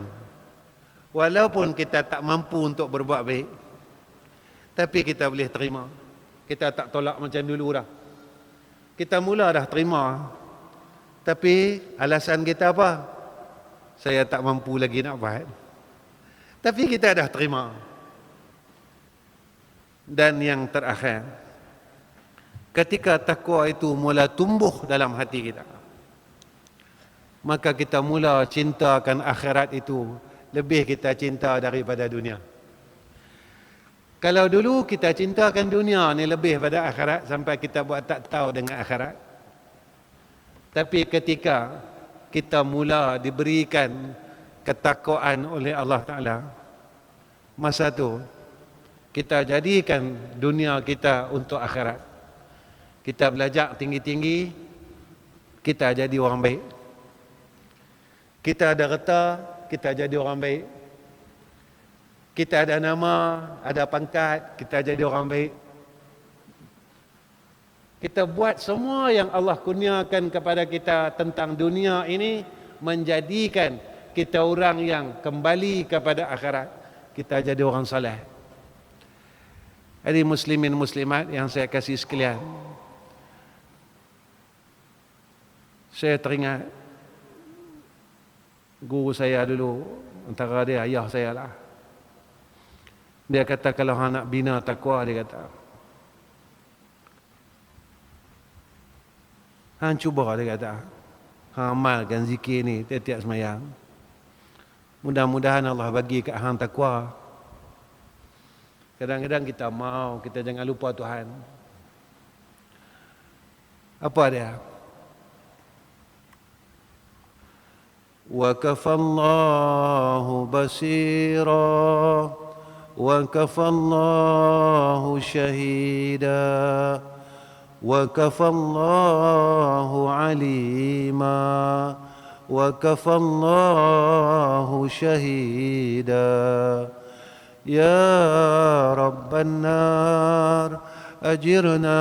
Walaupun kita tak mampu untuk berbuat baik, tapi kita boleh terima. Kita tak tolak macam dulu dah. Kita mula dah terima. Tapi alasan kita apa? Saya tak mampu lagi nak buat. Tapi kita dah terima. Dan yang terakhir, ketika takwa itu mula tumbuh dalam hati kita, maka kita mula cintakan akhirat itu lebih kita cinta daripada dunia. Kalau dulu kita cintakan dunia ni lebih pada akhirat sampai kita buat tak tahu dengan akhirat. Tapi ketika kita mula diberikan ketakwaan oleh Allah Ta'ala, masa tu kita jadikan dunia kita untuk akhirat. Kita belajar tinggi-tinggi, kita jadi orang baik. Kita ada harta, kita jadi orang baik. Kita ada nama, ada pangkat, kita jadi orang baik. Kita buat semua yang Allah kurniakan kepada kita tentang dunia ini, menjadikan kita orang yang kembali kepada akhirat. kita jadi orang saleh. Jadi muslimin muslimat yang saya kasih sekalian, saya teringat guru saya dulu, antara dia ayah saya lah. Dia kata kalau hang nak bina takwa, dia kata, hang cuba, dia kata, hang amalkan zikir ni tiap-tiap semayang. Mudah-mudahan Allah bagi kat hang takwa. Kadang-kadang kita mau, kita jangan lupa Tuhan. Apa dia? Wa kafallahu basira wa kafallahu syahida wa kafallahu alima wa kafallahu syahida. Ya Rabban nar ajirna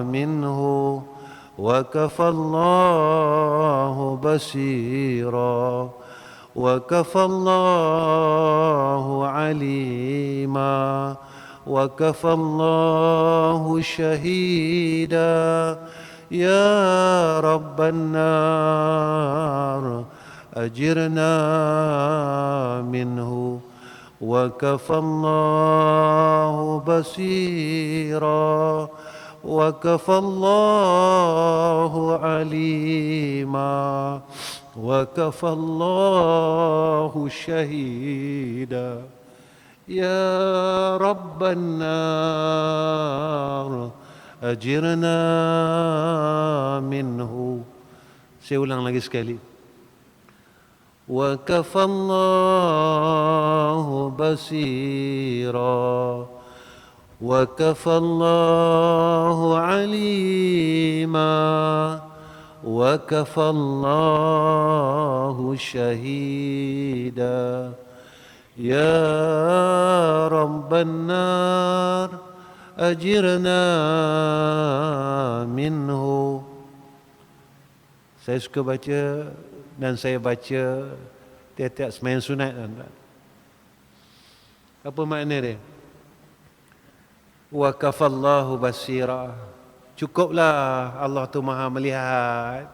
minhu wa kafallahu basira wa kafallahu alima wa kafallahu syahida. Ya Rabban nar ajirna minhu wa kafallahu basira wa kafallahu alima wa kafallahu syahida. Ya Rabban nar ajirna minhu. Saya ulang lagi sekali. Wa kafallahu basira wa kafallahu alima wa kafallahu syahida. Ya Rabban nar ajirna minhu. Saya suka baca dan saya baca tiap-tiap sembahyang sunat. Apa makna dia? Wa kafallahu basira. Cukuplah Allah tu maha melihat.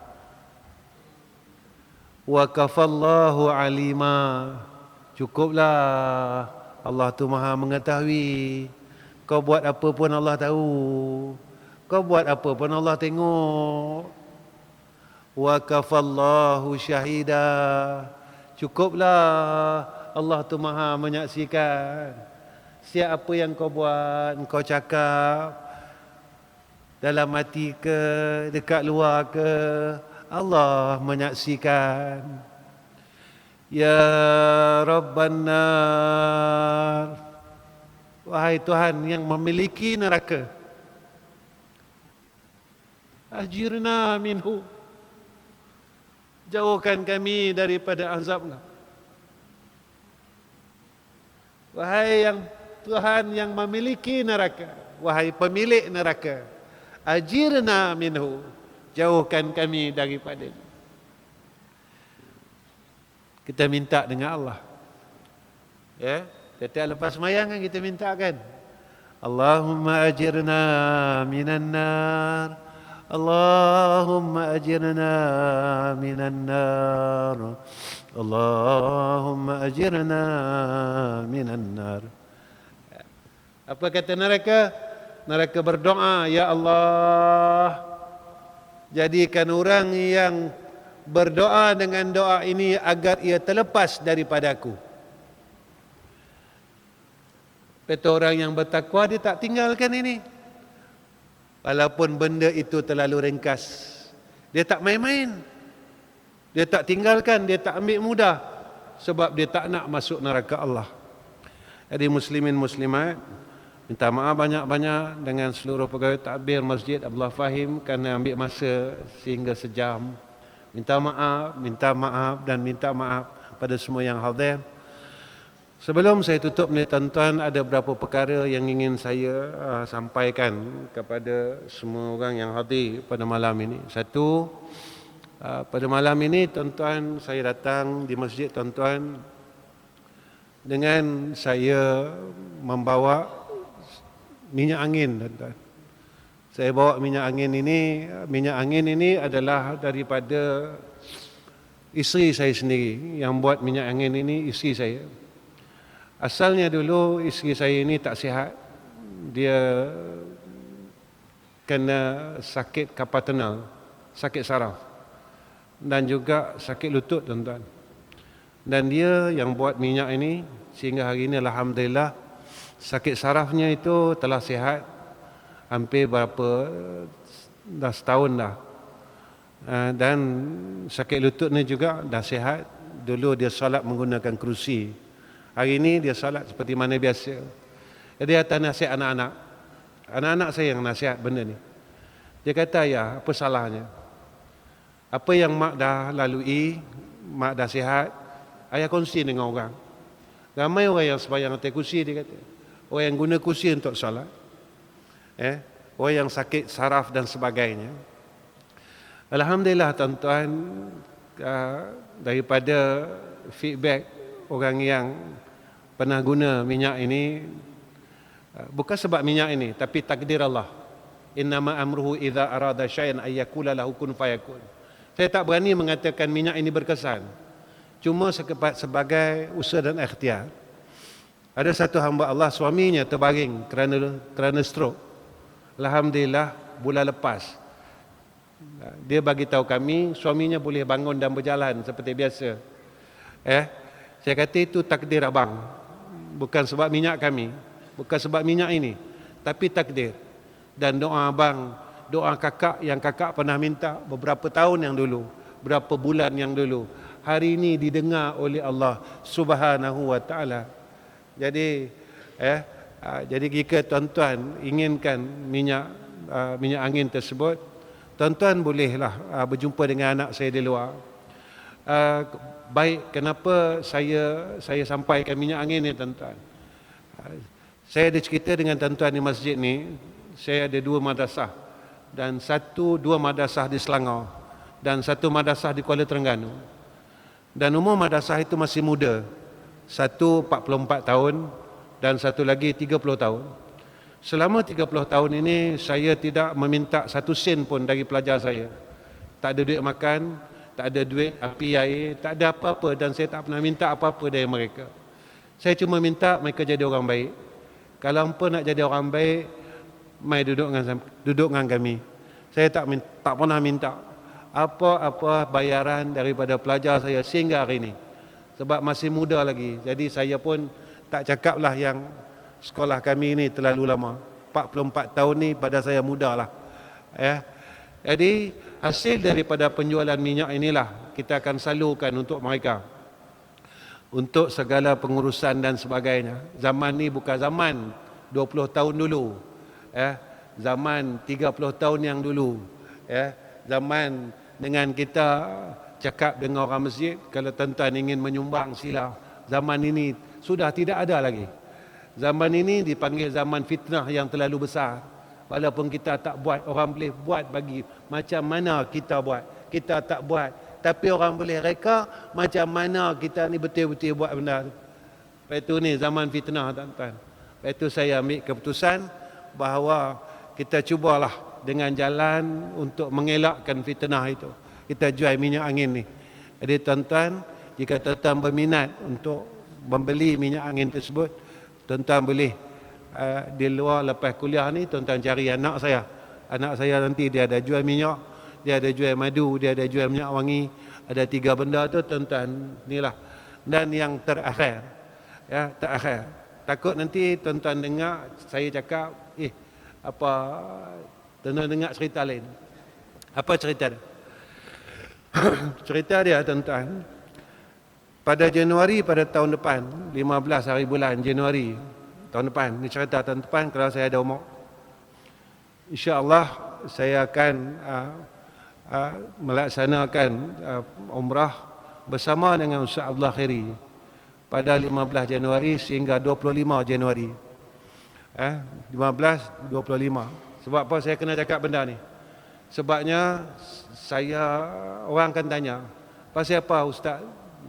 Wa kafallahu alima. Cukuplah Allah tu maha mengetahui. Kau buat apa pun Allah tahu. Kau buat apa pun Allah tengok. Wa kafallahu syahida. Cukuplah Allah tu maha menyaksikan. Setiap apa yang kau buat, kau cakap, dalam hati ke, dekat luar ke, Allah menyaksikan. Ya Rabban nar, wahai Tuhan yang memiliki neraka, ajirna minhu, jauhkan kami daripada azabnya. Wahai yang Tuhan yang memiliki neraka, wahai pemilik neraka, ajirna minhu, jauhkan kami daripadanya. Kita minta dengan Allah. Ya, setiap lepas sembahyang kan kita minta kan. Allahumma ajirna minan nar. Allahumma ajirna minan nar. Allahumma ajirna minan nar. Apa kata neraka? Neraka berdoa, ya Allah, jadikan orang yang berdoa dengan doa ini agar ia terlepas daripadaku. Betul, orang yang bertakwa dia tak tinggalkan ini. Walaupun benda itu terlalu ringkas, dia tak main-main. Dia tak tinggalkan, dia tak ambil mudah, sebab dia tak nak masuk neraka Allah. Jadi muslimin muslimat, minta maaf banyak-banyak dengan seluruh pegawai takbir Masjid Abdullah Fahim kerana ambil masa sehingga sejam. Minta maaf dan minta maaf pada semua yang hadir. Sebelum saya tutup ni tuan-tuan, ada beberapa perkara yang ingin saya sampaikan kepada semua orang yang hadir pada malam ini. Satu, pada malam ini tuan-tuan, saya datang di masjid tuan-tuan dengan saya membawa minyak angin, tuan-tuan. Saya bawa minyak angin ini adalah daripada isteri saya sendiri. Yang buat minyak angin ini isteri saya. Asalnya dulu isteri saya ini tak sihat. Dia kena sakit carpal tunnel, sakit saraf, dan juga sakit lutut, tuan-tuan. Dan dia yang buat minyak ini, sehingga hari ini alhamdulillah sakit sarafnya itu telah sihat hampir dah setahun dah. Dan sakit lututnya juga dah sihat. Dulu dia solat menggunakan kerusi, hari ini dia solat seperti mana biasa. Jadi atas nasihat anak-anak saya yang nasihat benda ni. Dia kata, ya, apa salahnya? Apa yang mak dah lalui, mak dah sihat, ayah kongsi dengan orang. Ramai orang yang sembahyang atas kursi, dia kata. Orang yang guna kursi untuk solat. Orang yang sakit saraf dan sebagainya. Alhamdulillah, tuan-tuan, daripada feedback orang yang pernah guna minyak ini, bukan sebab minyak ini, tapi takdir Allah. Innama amruhu idza arada syai'an ay yaqula lahu kun fayakun. Saya tak berani mengatakan minyak ini berkesan. Cuma sebagai usaha dan ikhtiar. Ada satu hamba Allah, suaminya terbaring kerana stroke. Alhamdulillah, bulan lepas dia bagi tahu kami suaminya boleh bangun dan berjalan seperti biasa. Saya kata itu takdir abang. Bukan sebab minyak kami, bukan sebab minyak ini, tapi takdir. Dan doa abang, doa kakak yang kakak pernah minta beberapa tahun yang dulu, berapa bulan yang dulu, hari ini didengar oleh Allah Subhanahu wa taala. Jadi jadi jika tuan-tuan inginkan minyak angin tersebut, tuan-tuan bolehlah berjumpa dengan anak saya di luar. Baik, kenapa saya sampaikan minyak angin ni, tuan-tuan? Saya ada cerita dengan tuan-tuan di masjid ni. Saya ada 2 madrasah, dan 2 madrasah di Selangor dan 1 madrasah di Kuala Terengganu. Dan umur madrasah itu masih muda. Satu 44 tahun dan satu lagi 30 tahun. Selama 30 tahun ini saya tidak meminta 1 sen pun dari pelajar saya. Tak ada duit makan, tak ada duit api air, tak ada apa-apa, dan saya tak pernah minta apa-apa dari mereka. Saya cuma minta mereka jadi orang baik. Kalau hampa nak jadi orang baik, mai duduk dengan kami. Saya tak pernah minta apa-apa bayaran daripada pelajar saya sehingga hari ini. Sebab masih muda lagi. Jadi saya pun tak cakaplah yang sekolah kami ini terlalu lama. 44 tahun ni pada saya muda lah. Jadi hasil daripada penjualan minyak inilah kita akan salurkan untuk mereka, untuk segala pengurusan dan sebagainya. Zaman ni bukan zaman 20 tahun dulu. Zaman 30 tahun yang dulu. Zaman dengan kita cakap dengan orang masjid, kalau tuan-tuan ingin menyumbang sila. Zaman ini sudah tidak ada lagi. Zaman ini dipanggil zaman fitnah yang terlalu besar. Walaupun kita tak buat, orang boleh buat bagi macam mana kita buat. Kita tak buat, tapi orang boleh reka macam mana kita ni betul-betul buat benda. Lepas itu ni zaman fitnah, tuan-tuan. Lepas itu saya ambil keputusan bahawa kita cubalah dengan jalan untuk mengelakkan fitnah itu. Kita jual minyak angin ni. Jadi tuan-tuan, jika tuan-tuan berminat untuk membeli minyak angin tersebut, tuan-tuan boleh di luar lepas kuliah ni, tuan-tuan cari anak saya. Anak saya nanti dia ada jual minyak, dia ada jual madu, dia ada jual minyak wangi. Ada 3 benda tu, tuan-tuan, inilah. Dan yang terakhir, takut nanti tuan-tuan dengar saya cakap, tuan-tuan dengar cerita lain. Apa cerita dia? Cerita dia, tuan-tuan, pada Januari pada tahun depan, 15 hari bulan Januari tahun depan, ni cerita tahun depan kalau saya ada umur, insya-Allah saya akan melaksanakan umrah bersama dengan Ustaz Abdullah Khairi pada 15 Januari sehingga 25 Januari. 15, 25. Sebab apa saya kena cakap benda ni? Sebabnya orang akan tanya, pasal apa Ustaz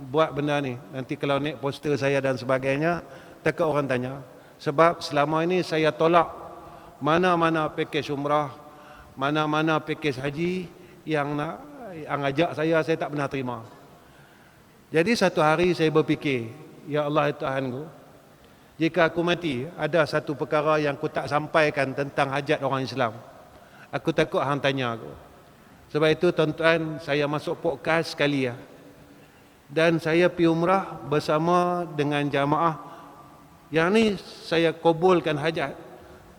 buat benda ni. Nanti kalau naik poster saya dan sebagainya, takut orang tanya. Sebab selama ini saya tolak mana-mana pakej umrah, mana-mana pakej haji yang ajak saya tak pernah terima. Jadi satu hari saya berfikir, ya Allah Tuhanku, jika aku mati, ada satu perkara yang aku tak sampaikan tentang hajat orang Islam. Aku takut hang tanya aku. Sebab itu tuan-tuan, saya masuk podcast sekali ya. Dan saya pergi umrah bersama dengan jamaah. Yang ni saya kabulkan hajat.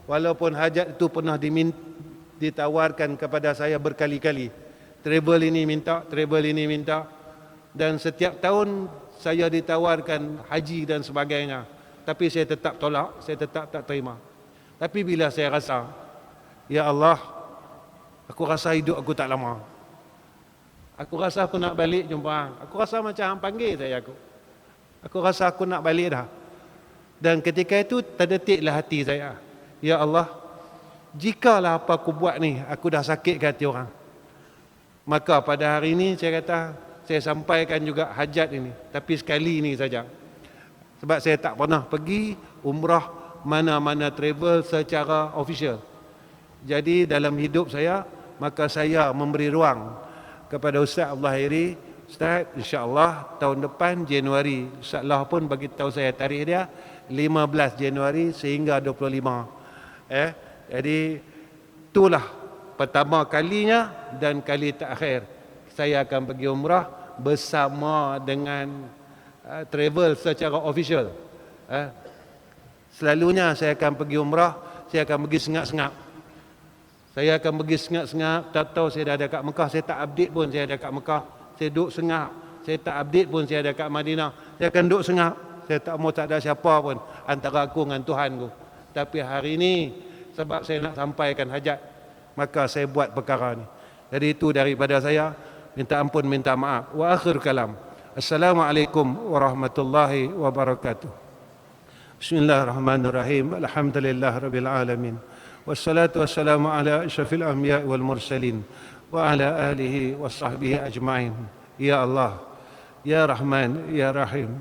Walaupun hajat itu pernah ditawarkan kepada saya berkali-kali. Travel ini minta, travel ini minta. Dan setiap tahun saya ditawarkan haji dan sebagainya. Tapi saya tetap tolak, saya tetap tak terima. Tapi bila saya rasa, ya Allah, aku rasa hidup aku tak lama. Aku rasa aku nak balik jumpa hang. Aku rasa macam hang panggil saya aku. Aku rasa aku nak balik dah. Dan ketika itu terdetiklah hati saya. Ya Allah, jikalau apa aku buat ni, aku dah sakit ke hati orang. Maka pada hari ini saya kata, saya sampaikan juga hajat ini. Tapi sekali ini saja. Sebab saya tak pernah pergi umrah mana-mana travel secara official. Jadi dalam hidup saya, maka saya memberi ruang kepada Ustaz Abdullah Khairi. Ustaz, insya-Allah tahun depan Januari, Ustaz Allah pun bagi tahu saya tarikh dia 15 Januari sehingga 25. Jadi itulah pertama kalinya dan kali terakhir saya akan pergi umrah bersama dengan travel secara official. Selalunya saya akan pergi umrah, saya akan pergi sengap-sengap. Saya akan pergi sengap-sengap, tak tahu saya dah ada kat Mekah, saya tak update pun saya ada kat Mekah. Saya duduk sengap, saya tak update pun saya ada kat Madinah. Saya akan duduk sengap, saya tak mau tak ada siapa pun antara aku dengan Tuhanku. Tapi hari ini sebab saya nak sampaikan hajat, maka saya buat perkara ni. Jadi itu daripada saya, minta ampun, minta maaf. Wa akhir kalam. Assalamualaikum warahmatullahi wabarakatuh. Bismillahirrahmanirrahim. Alhamdulillah rabbil alamin. Wassalatu wassalamu ala asyrafil anbiya wal mursalin wa ala alihi wasahbihi ajma'in. Ya Allah, Ya Rahman, Ya Rahim,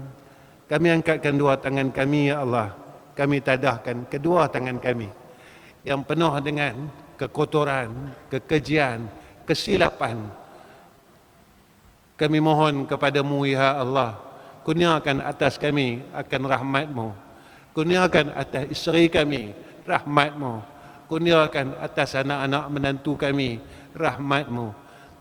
kami angkatkan dua tangan kami, Ya Allah. Kami tadahkan kedua tangan kami yang penuh dengan kekotoran, kekejian, kesilapan. Kami mohon kepadamu, Ya Allah, kurniakan atas kami akan rahmat-Mu. Kurniakan atas isteri kami rahmat-Mu. Kurniakan atas anak-anak menantu kami rahmat-Mu.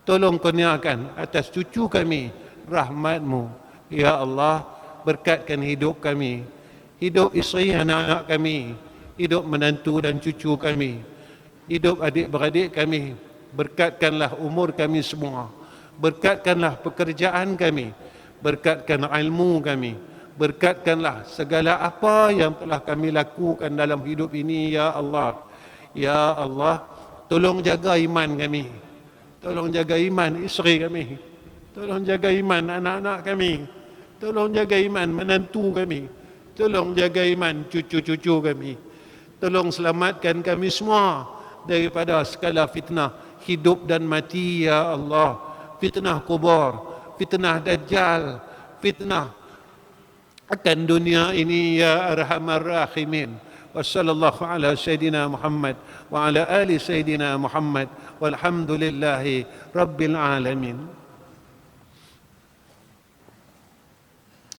Tolong kurniakan atas cucu kami rahmat-Mu. Ya Allah, berkatkan hidup kami, hidup isteri anak-anak kami, hidup menantu dan cucu kami, hidup adik-beradik kami. Berkatkanlah umur kami semua. Berkatkanlah pekerjaan kami. Berkatkan ilmu kami. Berkatkanlah segala apa yang telah kami lakukan dalam hidup ini, Ya Allah. Ya Allah, tolong jaga iman kami. Tolong jaga iman isteri kami. Tolong jaga iman anak-anak kami. Tolong jaga iman menantu kami. Tolong jaga iman cucu-cucu kami. Tolong selamatkan kami semua daripada segala fitnah hidup dan mati, Ya Allah. Fitnah kubur, fitnah dajjal, fitnah akan dunia ini, Ya Arhamar Rahimin. Wassallallahu ala Sayyidina Muhammad wa ala ali Sayyidina Muhammad walhamdulillahi Rabbil Alamin.